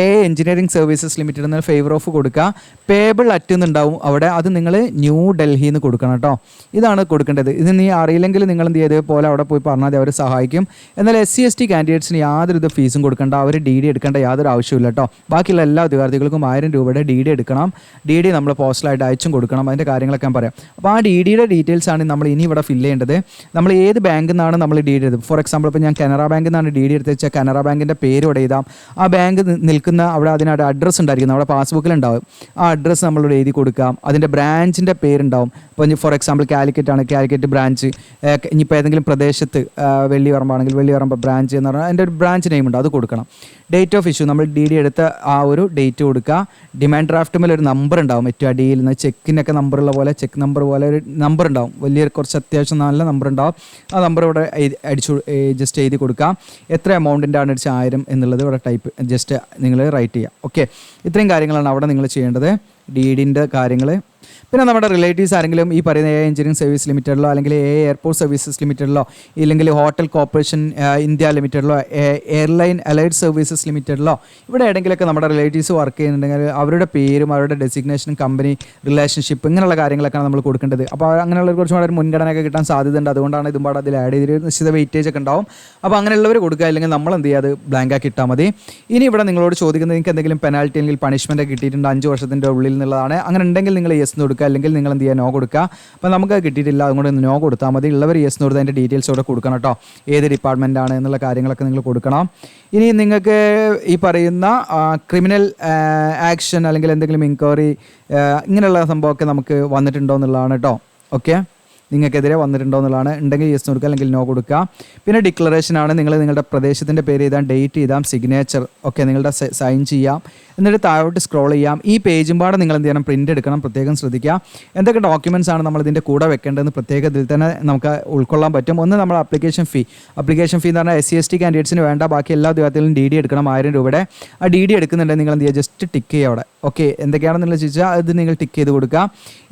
എ എഞ്ചിനീയറിംഗ് സർവീസസ് ലിമിറ്റഡ് എന്ന ഫേവർ ഓഫ് കൊടുക്കുക. പേബിൾ അറ്റ് എന്നുണ്ടാവും അവിടെ, അത് നിങ്ങൾ ന്യൂ ഡൽഹിയിൽ നിന്ന് കൊടുക്കണം കേട്ടോ. ഇതാണ് കൊടുക്കേണ്ടത്. ഇത് നീ അറിയില്ലെങ്കിൽ നിങ്ങൾ എന്ത് ചെയ്തതുപോലെ അവിടെ പോയി പറഞ്ഞാൽ അവർ സഹായിക്കും. എന്നാൽ SC/ST കാൻഡിഡേറ്റ്സിന് യാതൊരു ഫീസും കൊടുക്കേണ്ട, അവർ DD എടുക്കേണ്ട യാതൊരു ആവശ്യമില്ല കേട്ടോ. ബാക്കിയുള്ള എല്ലാ ഉദ്യോഗാർത്ഥികൾക്കും 1000 രൂപയുടെ DD എടുക്കണം. DD നമ്മൾ പോസ്റ്റലായിട്ട് അയച്ചും കൊടുക്കണം. അതിൻ്റെ കാര്യങ്ങളൊക്കെ ഞാൻ പറയാം. അപ്പോൾ ആ DDയുടെ ഡീറ്റെയിൽസ് ആണ് നമ്മൾ ഇനി ഇവിടെ ഫില്ല് ചെയ്യേണ്ടത്. നമ്മൾ ഏത് ബാങ്കിൽ നിന്നാണ് നമ്മൾ DD എടുത്തത്. ഫോർ എക്സാമ്പിൾ ഇപ്പോൾ ഞാൻ കനറ ബാങ്കിൽ നിന്നാണ് DD എടുത്ത് വെച്ചാൽ കനറ ബാങ്കിൻ്റെ പേര് ഇവിടെ എഴുതാം. ആ ബാങ്ക് നിൽക്കുന്ന അവിടെ അതിനൊരു അഡ്രസ്സ് ഉണ്ടായിരിക്കും, നമ്മുടെ പാസ്ബുക്കിലുണ്ടാവും. ആ അഡ്രസ്സ് നമ്മളിവിടെ എഴുതി കൊടുക്കാം. അതിൻ്റെ ബ്രാഞ്ചിൻ്റെ പേരുണ്ടാവും. ഇപ്പോൾ ഫോർ എക്സാമ്പിൾ കാലിക്കറ്റ് ആണ്, കാലിക്കറ്റ് ബ്രാഞ്ച്. ഇനിയിപ്പോൾ ഏതെങ്കിലും പ്രദേശത്ത് വെള്ളിയറമ്പാണെങ്കിൽ വെള്ളിയറമ്പ് ബ്രാഞ്ച് എന്ന് പറഞ്ഞാൽ അതിൻ്റെ ഒരു ബ്രാഞ്ച് നെയിം ഉണ്ട്, അത് കൊടുക്കണം. ഡേറ്റ് ഓഫ് ഇഷ്യൂ നമ്മൾ DD എടുത്ത ആ ഒരു ഡേറ്റ് കൊടുക്കുക. ഡിമാൻഡ് ഡ്രാഫ്റ്റ് മേലെ ഒരു നമ്പർ ഉണ്ടാവും ഏറ്റവും അടിയിൽ നിന്ന്, ചെക്കിനൊക്കെ നമ്പറുള്ള പോലെ ചെക്ക് നമ്പർ പോലെ ഒരു നമ്പർ ഉണ്ടാവും, വലിയ കുറച്ച് അത്യാവശ്യം നല്ല നമ്പർ ഉണ്ടാവും. ആ നമ്പർ ഇവിടെ ജസ്റ്റ് എഴുതി കൊടുക്കാം. എത്ര എമൗണ്ടിൻ്റെ ആണ് അടിച്ച് 1000 എന്നുള്ളത് ഇവിടെ ടൈപ്പ് ജസ്റ്റ് നിങ്ങൾ റൈറ്റ് ചെയ്യുക. ഓക്കെ, ഇത്രയും കാര്യങ്ങളാണ് അവിടെ നിങ്ങൾ ചെയ്യേണ്ടത്, DDൻ്റെ കാര്യങ്ങൾ. പിന്നെ നമ്മുടെ റിലേറ്റീവ്സ് ആരെങ്കിലും ഈ പറയുന്ന എ എഞ്ചിനീയറിംഗ് സർവീസ് ലിമിറ്റഡിലോ അല്ലെങ്കിൽ എയർപോർട്ട് സർവീസസ് ലിമിറ്റഡിലോ ഇല്ലെങ്കിൽ ഹോട്ടൽ കോർപ്പറേഷൻ ഇന്ത്യ ലിമിറ്റഡിലോ എയർലൈൻ അലൈഡ് സർവീസസ് ലിമിറ്റഡിലോ ഇവിടെ എവിടെയെങ്കിലുമൊക്കെ നമ്മുടെ റിലേറ്റീവ്സ് വർക്ക് ചെയ്യുന്നുണ്ടെങ്കിൽ അവരുടെ പേരും അവരുടെ ഡെസിഗ്നേഷനും കമ്പനി റിലേഷൻഷിപ്പ് ഇങ്ങനെയുള്ള കാര്യങ്ങളൊക്കെയാണ് നമ്മൾ കൊടുക്കേണ്ടത്. അപ്പോൾ അങ്ങനെയുള്ള കുറച്ചും കൂടെ ഒരു മുൻഗണനയൊക്കെ കിട്ടാൻ സാധ്യതയുണ്ട്. അതുകൊണ്ടാണ് ഇതും പാടെ അതിൽ ആഡ് ചെയ്തൊരു നിശ്ചിത വെയിറ്റേജ് ഒക്കെ ഉണ്ടാവും. അപ്പോൾ അങ്ങനെയുള്ളവർ കൊടുക്കുക, അല്ലെങ്കിൽ നമ്മൾ എന്ത് ചെയ്യുക, അത് ബ്ലാങ്ക് ആക്കി ഇട്ടാൽ മതി. ഇനി ഇവിടെ നിങ്ങളോട് ചോദിക്കുന്നത് നിങ്ങൾക്ക് എന്തെങ്കിലും പെനാൽറ്റി അല്ലെങ്കിൽ പണിഷ്മെൻറ്റ് കിട്ടിയിട്ടുണ്ട് 5 വർഷത്തിൻ്റെ ഉള്ളിൽ എന്നുള്ളതാണ്. അങ്ങനെ ഉണ്ടെങ്കിൽ നിങ്ങൾ യെസ് എന്ന് കൊടുക്കുക, അല്ലെങ്കിൽ നിങ്ങൾ എന്ത് ചെയ്യുക, നോ കൊടുക്കുക. അപ്പോൾ നമുക്ക് കിട്ടിയിട്ടില്ല, അതുകൊണ്ട് നോ കൊടുത്താൽ മതി. ഉള്ളവർ യെസ് എന്ന് കൊടുത്താൽ അതിൻ്റെ ഡീറ്റെയിൽസ് ഇവിടെ കൊടുക്കണം കേട്ടോ, ഏത് ഡിപ്പാർട്ട്മെൻറ്റാണ് എന്നുള്ള കാര്യങ്ങളൊക്കെ നിങ്ങൾ കൊടുക്കണം. ഇനി നിങ്ങൾക്ക് ഈ പറയുന്ന ക്രിമിനൽ ആക്ഷൻ അല്ലെങ്കിൽ എന്തെങ്കിലും എൻക്വയറി ഇങ്ങനെയുള്ള സംഭവമൊക്കെ നമുക്ക് വന്നിട്ടുണ്ടോ എന്നുള്ളതാണ് കേട്ടോ. ഓക്കെ, നിങ്ങൾക്കെതിരെ വന്നിട്ടുണ്ടോ എന്നുള്ളതാണ്. ഉണ്ടെങ്കിൽ യെസ് കൊടുക്കുക, അല്ലെങ്കിൽ നോ കൊടുക്കുക. പിന്നെ ഡിക്ലറേഷനാണ്, നിങ്ങൾ നിങ്ങളുടെ പ്രദേശത്തിൻ്റെ പേര് എഴുതാം, ഡേറ്റ് എഴുതാം, സിഗ്നേച്ചർ ഒക്കെ നിങ്ങളുടെ സൈൻ ചെയ്യാം. എന്നിട്ട് താഴോട്ട് സ്ക്രോൾ ചെയ്യാം. ഈ പേജും പാടെ നിങ്ങൾ എന്ത് ചെയ്യണം, പ്രിൻ്റ് എടുക്കണം. പ്രത്യേകം ശ്രദ്ധിക്കുക എന്തൊക്കെ ഡോക്യുമെൻറ്റ്സ് ആണ് നമ്മൾ ഇതിൻ്റെ കൂടെ വെക്കേണ്ടതെന്ന് പ്രത്യേക ഇതിൽ തന്നെ നമുക്ക് ഉൾക്കൊള്ളാൻ പറ്റും. ഒന്ന് നമ്മൾ ആപ്ലിക്കേഷൻ ഫീ എന്ന് പറഞ്ഞാൽ SC/ST കാൻഡിഡേറ്റ്സിന് വേണ്ട, ബാക്കി എല്ലാ ഉദ്യോഗത്തിലും DD എടുക്കണം 1000 രൂപയുടെ. ആ DD എടുക്കുന്നുണ്ടെങ്കിൽ നിങ്ങൾ എന്ത് ചെയ്യുക, ജസ്റ്റ് ടിക്ക് ചെയ്യുക അവിടെ. ഓക്കെ, എന്തൊക്കെയാണെന്നുള്ള ചോദിച്ചാൽ അത് നിങ്ങൾ ടിക്ക് ചെയ്ത് കൊടുക്കുക.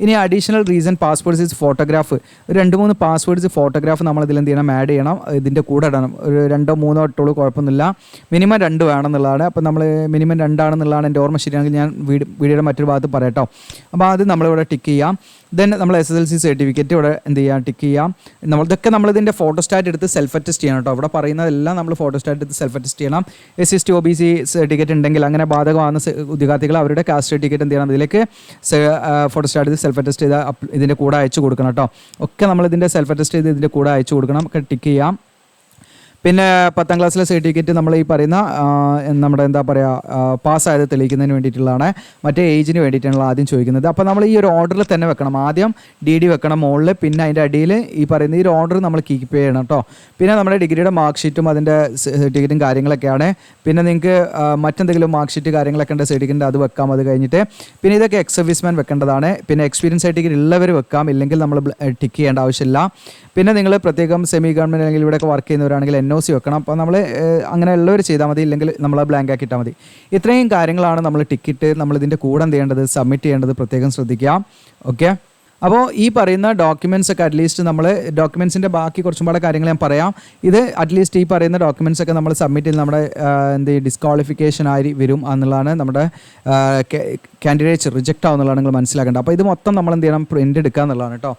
ഇനി additional reason passport size photograph, ഒരു 2-3 പാസ്പോർട്ട് ഫോട്ടോഗ്രാഫ് നമ്മൾ ഇതിൽ എന്ത് ചെയ്യണം, ആഡ് ചെയ്യണം. ഇതിൻ്റെ കൂടെ ഇടണം. ഒരു 2-3 ഇട്ടുള്ളൂ, കുഴപ്പമൊന്നുമില്ല. മിനിമം 2 വേണമെന്നുള്ളതാണ്. അപ്പോൾ നമ്മൾ മിനിമം 2 ആണെന്നുള്ളതാണ് എൻ്റെ ഓർമ്മ ശരിയാണെങ്കിൽ ഞാൻ വീഡിയോയുടെ മറ്റൊരു ഭാഗത്ത് പറയാം കേട്ടോ. അപ്പോൾ അത് നമ്മളിവിടെ ടിക്ക് ചെയ്യാം. ദെൻ നമ്മൾ SSLC സർട്ടിഫിക്കറ്റ് ഇവിടെ എന്ത് ചെയ്യാം, ടിക്ക് ചെയ്യാം. ഇതൊക്കെ നമ്മളിതിൻ്റെ ഫോട്ടോസ്റ്റാറ്റ് എടുത്ത് സെൽഫ് അറ്റസ്റ്റ് ചെയ്യണം കേട്ടോ. ഇവിടെ പറയുന്നതെല്ലാം നമ്മൾ ഫോട്ടോസ്റ്റാറ്റ് എടുത്ത് സെൽഫ് അറ്റസ്റ്റ് ചെയ്യണം. SC/ST OBC സർട്ടിഫിക്കറ്റ് ഉണ്ടെങ്കിൽ അങ്ങനെ ബാധകമാകുന്ന ഉദ്യോഗാർത്ഥികൾ അവരുടെ കാസ്റ്റ് സർട്ടിഫിക്കറ്റ് എന്ത് ചെയ്യണം, ഇതിലേക്ക് ഫോട്ടോസ്റ്റാറ്റ് ചെയ്ത് സെൽഫ് അറ്റസ്റ്റ് ചെയ്ത് ഇതിൻ്റെ കൂടെ അയച്ചു കൊടുക്കണം കേട്ടോ. ഒക്കെ നമ്മളിതിൻ്റെ സെൽഫ് അറ്റസ്റ്റ് ചെയ്ത് ഇതിൻ്റെ കൂടെ അയച്ചു കൊടുക്കണം. ഒക്കെ ടിക്ക് ചെയ്യാം. പിന്നെ 10ാം ക്ലാസ്സിലെ സർട്ടിഫിക്കറ്റ് നമ്മൾ ഈ പറയുന്ന നമ്മുടെ എന്താ പറയുക പാസ്സായത് തെളിയിക്കുന്നതിന് വേണ്ടിയിട്ടുള്ളതാണ്, മറ്റേ ഏജിന് വേണ്ടിയിട്ടാണ് ആദ്യം ചോദിക്കുന്നത്. അപ്പോൾ നമ്മൾ ഈ ഒരു ഓർഡറിൽ തന്നെ വെക്കണം. ആദ്യം DD വെക്കണം മുകളിൽ, പിന്നെ അതിൻ്റെ അടിയിൽ ഈ പറയുന്ന ഈ ഒരു ഓർഡർ നമ്മൾ കീപ്പ് ചെയ്യണം കേട്ടോ. പിന്നെ നമ്മുടെ ഡിഗ്രിയുടെ മാർക്ക് ഷീറ്റും അതിൻ്റെ സർട്ടിഫിക്കറ്റും കാര്യങ്ങളൊക്കെയാണ്. പിന്നെ നിങ്ങൾക്ക് മറ്റെന്തെങ്കിലും മാർക്ക് ഷീറ്റ് കാര്യങ്ങളൊക്കെ ഉണ്ട് സർട്ടിഫിക്കറ്റ്, അത് വെക്കാം. അത് കഴിഞ്ഞിട്ട് പിന്നെ ഇതൊക്കെ എക്സ് സർവീസ്മാൻ വെക്കേണ്ടതാണ്. പിന്നെ എക്സ്പീരിയൻസ് സർട്ടിഫിക്കറ്റ് ഉള്ളവർ വെക്കാം, ഇല്ലെങ്കിൽ നമ്മൾ ടിക്ക് ചെയ്യേണ്ട ആവശ്യമില്ല. പിന്നെ നിങ്ങൾ പ്രത്യേകം സെമി ഗവൺമെൻറ് അല്ലെങ്കിൽ ഇവിടെയൊക്കെ വർക്ക് ചെയ്യുന്നവരാണെങ്കിൽ NOC വെക്കണം. അപ്പോൾ നമ്മൾ അങ്ങനെ ഉള്ളവർ ചെയ്താൽ മതി, ഇല്ലെങ്കിൽ നമ്മൾ ബ്ലാങ്ക് ആക്കി ഇട്ടാൽ മതി. ഇത്രയും കാര്യങ്ങളാണ് നമ്മൾ ടിക്കറ്റ് നമ്മളിതിൻ്റെ കൂടെ എന്ത് ചെയ്യേണ്ടത്, സബ്മിറ്റ് ചെയ്യേണ്ടത്, പ്രത്യേകം ശ്രദ്ധിക്കുക. ഓക്കെ, അപ്പോൾ ഈ പറയുന്ന ഡോക്യുമെൻറ്റ്സ് ഒക്കെ അറ്റ്ലീസ്റ്റ് നമ്മൾ ഡോക്യുമെൻറ്റ്സിൻ്റെ ബാക്കി കുറച്ചും പാടെ കാര്യങ്ങൾ ഞാൻ പറയാം. ഇത് അറ്റ്ലീസ്റ്റ് ഈ പറയുന്ന ഡോക്യുമെൻറ്റ്സ് ഒക്കെ നമ്മൾ സബ്മിറ്റ് ചെയ്ത് നമ്മുടെ ഡിസ്ക്വാളിഫിക്കേഷൻ ആയി വരും എന്നുള്ളതാണ്, നമ്മുടെ കാൻഡിഡേറ്റ്സ് റിജക്റ്റ് ആവുന്നുള്ളതാണ് നിങ്ങൾ മനസ്സിലാക്കേണ്ടത്. അപ്പോൾ ഇത് മൊത്തം നമ്മൾ എന്ത് ചെയ്യണം, പ്രിൻ്റ് എടുക്കുക എന്നുള്ളതാണ് കേട്ടോ.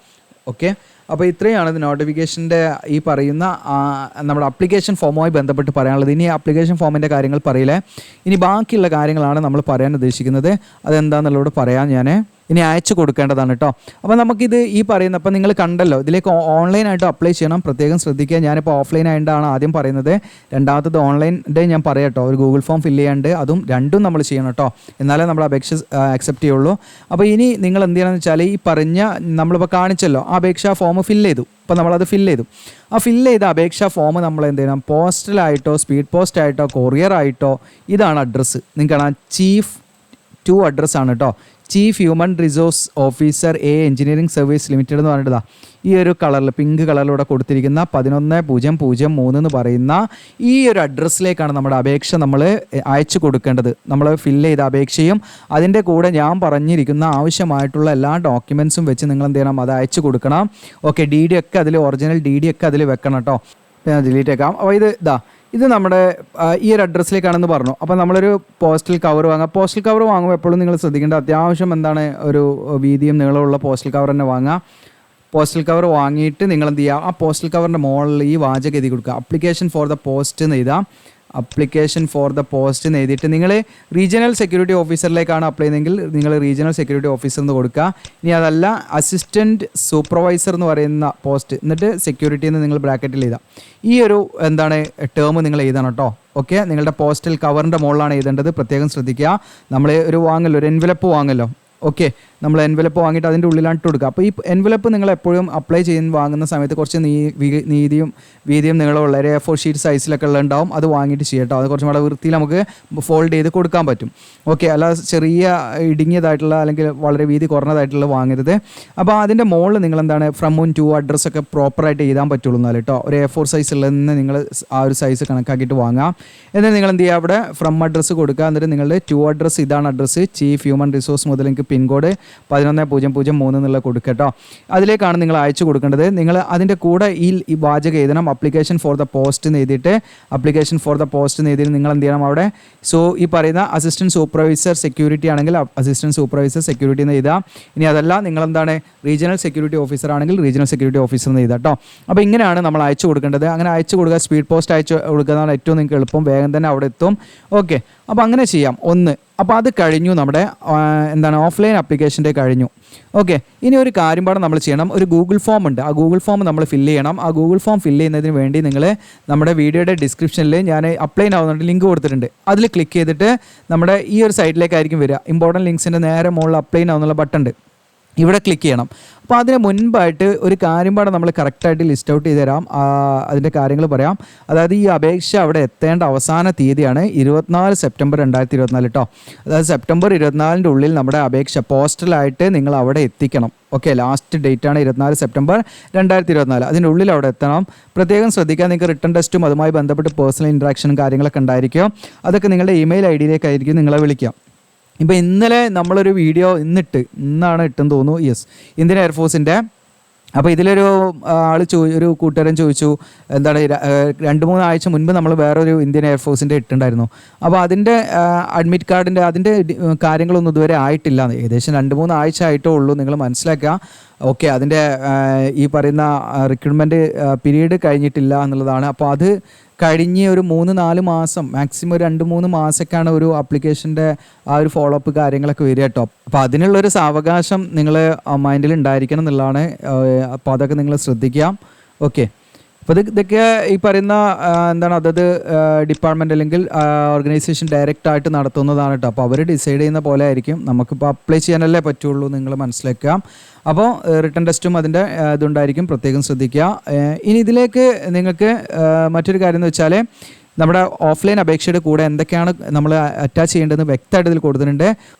ഓക്കെ, അപ്പോൾ ഇത്രയാണ് ഇത് നോട്ടിഫിക്കേഷൻ്റെ ഈ പറയുന്ന നമ്മുടെ അപ്ലിക്കേഷൻ ഫോമുമായി ബന്ധപ്പെട്ട് പറയാനുള്ളത്. ഇനി അപ്ലിക്കേഷൻ ഫോമിൻ്റെ കാര്യങ്ങൾ പറയില്ലേ, ഇനി ബാക്കിയുള്ള കാര്യങ്ങളാണ് നമ്മൾ പറയാൻ ഉദ്ദേശിക്കുന്നത്. അതെന്താണെന്നുള്ളതോട് പറയാൻ ഞാൻ ഇനി അയച്ചു കൊടുക്കേണ്ടതാണ് കേട്ടോ. അപ്പോൾ നമുക്കിത് ഈ പറയുന്ന, അപ്പോൾ നിങ്ങൾ കണ്ടല്ലോ, ഇതിലേക്ക് ഓൺലൈനായിട്ട് അപ്ലൈ ചെയ്യണം, പ്രത്യേകം ശ്രദ്ധിക്കുക. ഞാനിപ്പോൾ ഓഫ്ലൈൻ ആയിട്ടാണ് ആദ്യം പറയുന്നത്, രണ്ടാമത്തത് ഓൺലൈൻ്റെ ഞാൻ പറയാം കേട്ടോ. ഒരു ഗൂഗിൾ ഫോം ഫില്ല് ചെയ്യാണ്ട്, അതും രണ്ടും നമ്മൾ ചെയ്യണം കേട്ടോ, എന്നാലേ നമ്മൾ അപേക്ഷ അക്സെപ്റ്റ് ചെയ്യുള്ളൂ. അപ്പോൾ ഇനി നിങ്ങൾ എന്ത് ചെയ്യണമെന്ന് വെച്ചാൽ, ഈ പറഞ്ഞ നമ്മളിപ്പോൾ കാണിച്ചല്ലോ ആ അപേക്ഷാ ഫോം ഫില്ല് ചെയ്തു. അപ്പോൾ നമ്മളത് ഫില്ല് ചെയ്തു. ആ ഫില്ല് ചെയ്ത അപേക്ഷാ ഫോം നമ്മൾ എന്ത് ചെയ്യണം, പോസ്റ്റലായിട്ടോ സ്പീഡ് പോസ്റ്റ് ആയിട്ടോ കൊറിയർ ആയിട്ടോ, ഇതാണ് അഡ്രസ്സ്. നിങ്ങൾക്ക് കാണാം, ചീഫ് 2 അഡ്രസ്സാണ് കേട്ടോ. Chief human resource officer A engineering service limited എന്ന് പറഞ്ഞിട്ടാ ഈ ഒരു കളറിൽ പിങ്ക് കളറിലൂടെ കൊടുത്തിരിക്കുന്ന 11003 എന്ന് പറയുന്ന ഈ ഒരു അഡ്രസ്സിലേക്കാണ് നമ്മുടെ അപേക്ഷ നമ്മൾ അയച്ചു കൊടുക്കേണ്ടത്. നമ്മൾ ഫില്ല് ചെയ്ത അപേക്ഷയും അതിൻ്റെ കൂടെ ഞാൻ പറഞ്ഞിരിക്കുന്ന ആവശ്യമായിട്ടുള്ള എല്ലാ ഡോക്യുമെൻസും വെച്ച് നിങ്ങൾ എന്ത് ചെയ്യണം, അത് അയച്ചു കൊടുക്കണം. ഓക്കെ, DD ഒക്കെ അതിൽ ഒറിജിനൽ DD ഒക്കെ അതിൽ വെക്കണം കേട്ടോ. ഞാൻ ഡിലീറ്റ് ആക്കാം. അപ്പോൾ ഇത് നമ്മുടെ ഈ ഒരു അഡ്രസ്സിലേക്കാണെന്ന് പറഞ്ഞു. അപ്പോൾ നമ്മളൊരു പോസ്റ്റൽ കവർ വാങ്ങുക. പോസ്റ്റൽ കവർ വാങ്ങുമ്പോൾ എപ്പോഴും നിങ്ങൾ ശ്രദ്ധിക്കേണ്ട അത്യാവശ്യം എന്താണ് ഒരു വീതിയും നീളമുള്ള പോസ്റ്റൽ കവർ തന്നെ വാങ്ങുക. പോസ്റ്റൽ കവർ വാങ്ങിയിട്ട് നിങ്ങൾ എന്ത് ചെയ്യുക, ആ പോസ്റ്റൽ കവറിൻ്റെ മുകളിൽ ഈ വാചകം എഴുതി കൊടുക്കുക, അപ്ലിക്കേഷൻ ഫോർ ദ പോസ്റ്റ് എന്ന് എഴുതാം. അപ്ലിക്കേഷൻ ഫോർ ദ പോസ്റ്റ് എന്ന് എഴുതിയിട്ട് നിങ്ങൾ റീജിയണൽ സെക്യൂരിറ്റി ഓഫീസറിലേക്കാണ് അപ്ലൈ ചെയ്യുന്നതെങ്കിൽ നിങ്ങൾ റീജിയണൽ സെക്യൂരിറ്റി ഓഫീസർ എന്ന് കൊടുക്കുക. ഇനി അതല്ല അസിസ്റ്റൻറ്റ് സൂപ്പർവൈസർ എന്ന് പറയുന്ന പോസ്റ്റ്, എന്നിട്ട് സെക്യൂരിറ്റി എന്ന് നിങ്ങൾ ബ്രാക്കറ്റിൽ എഴുതാം. ഈ ഒരു ടേം നിങ്ങൾ എഴുതണം കേട്ടോ. ഓക്കെ, നിങ്ങളുടെ പോസ്റ്റൽ കവറിൻ്റെ മുകളിലാണ് എഴുതേണ്ടത്. പ്രത്യേകം ശ്രദ്ധിക്കുക. നമ്മൾ ഒരു എൻവലപ്പ് വാങ്ങല്ലോ. ഓക്കെ, നമ്മൾ എൻവലപ്പ് വാങ്ങിയിട്ട് അതിൻ്റെ ഉള്ളിലാണ് ഇട്ട് കൊടുക്കുക. അപ്പോൾ ഈ എൻവലപ്പ് നിങ്ങൾ എപ്പോഴും അപ്ലൈ ചെയ്യുന്ന വാങ്ങുന്ന സമയത്ത് കുറച്ച് വീതിയും നീളമുള്ള ഒരു A4 ഷീറ്റ് സൈസിലൊക്കെ ഉള്ളതുണ്ടാവും. അത് വാങ്ങിയിട്ട് ചെയ്യട്ടോ. അത് കുറച്ചും കൂടെ വൃത്തിയിൽ നമുക്ക് ഫോൾഡ് ചെയ്ത് കൊടുക്കാൻ പറ്റും. ഓക്കെ, അല്ലാതെ ചെറിയ ഇടുങ്ങിയതായിട്ടുള്ള അല്ലെങ്കിൽ വളരെ വീതി കുറഞ്ഞതായിട്ടുള്ള വാങ്ങരുത്. അപ്പോൾ അതിൻ്റെ മുകളിൽ നിങ്ങൾ എന്താണ് ഫ്രം ടു അഡ്രസ്സൊക്കെ പ്രോപ്പറായിട്ട് എഴുതാൻ പറ്റുള്ളൂ എന്നാൽ കേട്ടോ. ഒരു A4 സൈസ് ഉള്ളതെന്ന് നിങ്ങൾ ആ ഒരു സൈസ് കണക്കാക്കിയിട്ട് വാങ്ങാം. എന്നിട്ട് നിങ്ങൾ എന്ത് ചെയ്യുക, അവിടെ ഫ്രം അഡ്രസ്സ് കൊടുക്കുക. എന്നിട്ട് നിങ്ങളുടെ ടു അഡ്രസ്സ് ഇതാണ് അഡ്രസ്സ്, ചീഫ് ഹ്യൂമൻ റിസോഴ്സ് മുതൽ എനിക്ക് പിൻകോഡ് 11003 എന്നുള്ള കൊടുക്കുക കേട്ടോ. അതിലേക്കാണ് നിങ്ങൾ അയച്ചു കൊടുക്കേണ്ടത്. നിങ്ങൾ അതിൻ്റെ കൂടെ ഈ വാചകം എഴുതണം, അപ്ലിക്കേഷൻ ഫോർ ദ പോസ്റ്റ് എന്ന് എഴുതിയിട്ട് അപ്ലിക്കേഷൻ ഫോർ ദ പോസ്റ്റ് എന്ന് എഴുതിയിട്ട് നിങ്ങൾ എന്ത് ചെയ്യണം അവിടെ. സോ ഈ പറയുന്ന അസിസ്റ്റൻറ്റ് സൂപ്പർവൈസർ സെക്യൂരിറ്റി ആണെങ്കിൽ അസിസ്റ്റൻറ്റ് സൂപ്പർവൈസർ സെക്യൂരിറ്റി എന്ന് എഴുതാം. ഇനി അതല്ല നിങ്ങൾ എന്താണ് റീജിയണൽ സെക്യൂരിറ്റി ഓഫീസർ ആണെങ്കിൽ റീജിയണൽ സെക്യൂരിറ്റി ഓഫീസർ എന്ന് എഴുതാം കേട്ടോ. അപ്പോൾ ഇങ്ങനെയാണ് നമ്മൾ അയച്ചു കൊടുക്കേണ്ടത്. അങ്ങനെ അയച്ചു കൊടുക്കുക, സ്പീഡ് പോസ്റ്റ് അയച്ചു കൊടുക്കുന്നതാണ് ഏറ്റവും നിങ്ങൾക്ക് എളുപ്പം, വേഗം തന്നെ അവിടെ എത്തും. ഓക്കെ, അപ്പോൾ അങ്ങനെ ചെയ്യാം. അപ്പോൾ അത് കഴിഞ്ഞു, നമ്മുടെ ഓഫ്ലൈൻ അപ്ലിക്കേഷൻ്റെ കഴിഞ്ഞു. ഓക്കെ, ഇനി ഒരു കാര്യം പാടെ നമ്മൾ ചെയ്യണം. ഒരു ഗൂഗിൾ ഫോം ഉണ്ട്, ആ ഗൂഗിൾ ഫോം നമ്മൾ ഫില്ല് ചെയ്യണം. ആ ഗൂഗിൾ ഫോം ഫില്ല് ചെയ്യുന്നതിന് വേണ്ടി നിങ്ങൾ നമ്മുടെ വീഡിയോയുടെ ഡിസ്ക്രിപ്ഷനിൽ ഞാൻ അപ്ലൈ ആവുന്നുണ്ട് ലിങ്ക് കൊടുത്തിട്ടുണ്ട്. അതിൽ ക്ലിക്ക് ചെയ്തിട്ട് നമ്മുടെ ഈ ഒരു സൈറ്റിലേക്കായിരിക്കും വരിക. ഇമ്പോർട്ടൻറ്റ് ലിങ്ക്സിൻ്റെ നേരെ മുകളിൽ അപ്ലൈ ആവുന്നുള്ള ബട്ടൺ ഉണ്ട്, ഇവിടെ ക്ലിക്ക് ചെയ്യണം. അപ്പോൾ അതിന് മുൻപായിട്ട് ഒരു കാര്യം പാടെ നമ്മൾ കറക്റ്റായിട്ട് ലിസ്റ്റ് ഔട്ട് ചെയ്ത് തരാം. അതിൻ്റെ കാര്യങ്ങൾ പറയാം. അതായത് ഈ അപേക്ഷ അവിടെ എത്തേണ്ട അവസാന തീയതിയാണ് 24 സെപ്റ്റംബർ 2024 കേട്ടോ. അതായത് സെപ്റ്റംബർ 24 ഉള്ളിൽ നമ്മുടെ അപേക്ഷ പോസ്റ്റലായിട്ട് നിങ്ങൾ അവിടെ എത്തിക്കണം. ഓക്കെ, ലാസ്റ്റ് ഡേറ്റ് ആണ് 24 സെപ്റ്റംബർ 2024. അതിൻ്റെ ഉള്ളിൽ അവിടെ എത്തണം. പ്രത്യേകം ശ്രദ്ധിക്കാൻ, നിങ്ങൾക്ക് റിട്ടേൺ ടെസ്റ്റും അതുമായി ബന്ധപ്പെട്ട് പേഴ്സണൽ ഇൻട്രാക്ഷനും കാര്യങ്ങളൊക്കെ ഉണ്ടായിരിക്കും. അതൊക്കെ നിങ്ങളുടെ ഇമെയിൽ ID-യിലേക്കായിരിക്കും നിങ്ങളെ വിളിക്കുക. ഇപ്പോൾ ഇന്നലെ നമ്മളൊരു വീഡിയോ ഇന്നാണ് ഇട്ടെന്ന് തോന്നുന്നു. യെസ്, ഇന്ത്യൻ എയർഫോഴ്സിൻ്റെ. അപ്പോൾ ഇതിലൊരു ഒരു കൂട്ടുകാരൻ ചോദിച്ചു, 2-3 ആഴ്ച മുൻപ് നമ്മൾ വേറൊരു ഇന്ത്യൻ എയർഫോഴ്സിൻ്റെ ഇട്ടുണ്ടായിരുന്നു. അപ്പോൾ അതിൻ്റെ അഡ്മിറ്റ് കാർഡിൻ്റെ അതിൻ്റെ കാര്യങ്ങളൊന്നും ഇതുവരെ ആയിട്ടില്ല. ഏകദേശം 2-3 ആഴ്ച ആയിട്ടേ ഉള്ളൂ. നിങ്ങൾ മനസ്സിലാക്കുക. ഓക്കെ, അതിൻ്റെ ഈ പറയുന്ന റിക്രൂട്ട്മെൻറ്റ് പീരീഡ് കഴിഞ്ഞിട്ടില്ല എന്നുള്ളതാണ്. അപ്പോൾ അത് കഴിഞ്ഞ് ഒരു 3-4 മാസം, മാക്സിമം ഒരു 2-3 മാസമൊക്കെയാണ് ഒരു ആപ്ലിക്കേഷൻ്റെ ആ ഒരു ഫോളോ അപ്പ് കാര്യങ്ങളൊക്കെ വരിക കേട്ടോ. അപ്പോൾ അതിനുള്ളൊരു സാവകാശം നിങ്ങൾ മൈൻഡിൽ ഉണ്ടായിരിക്കണം എന്നുള്ളതാണ്. അപ്പോൾ അതൊക്കെ നിങ്ങൾ ശ്രദ്ധിക്കാം. ഓക്കെ, അപ്പോൾ ഇതൊക്കെ ഈ പറയുന്ന അതത് ഡിപ്പാർട്ട്മെൻറ്റ് അല്ലെങ്കിൽ ഓർഗനൈസേഷൻ ഡയറക്റ്റായിട്ട് നടത്തുന്നതാണ് കേട്ടോ. അപ്പോൾ അവർ ഡിസൈഡ് ചെയ്യുന്ന പോലെ ആയിരിക്കും. നമുക്കിപ്പോൾ അപ്ലൈ ചെയ്യാനല്ലേ പറ്റുള്ളൂ, നിങ്ങൾ മനസ്സിലാക്കുക. അപ്പോൾ റിട്ടേൺ ടെസ്റ്റും അതിൻ്റെ ഇതുണ്ടായിരിക്കും, പ്രത്യേകം ശ്രദ്ധിക്കുക. ഇനി ഇതിലേക്ക് നിങ്ങൾക്ക് മറ്റൊരു കാര്യം എന്ന് വെച്ചാൽ, നമ്മുടെ ഓഫ്ലൈൻ അപേക്ഷയുടെ കൂടെ എന്തൊക്കെയാണ് നമ്മൾ അറ്റാച്ച് ചെയ്യേണ്ടതെന്ന് വ്യക്തമായിട്ട് ഇതിൽ കൊടുത്തിട്ടുണ്ട്.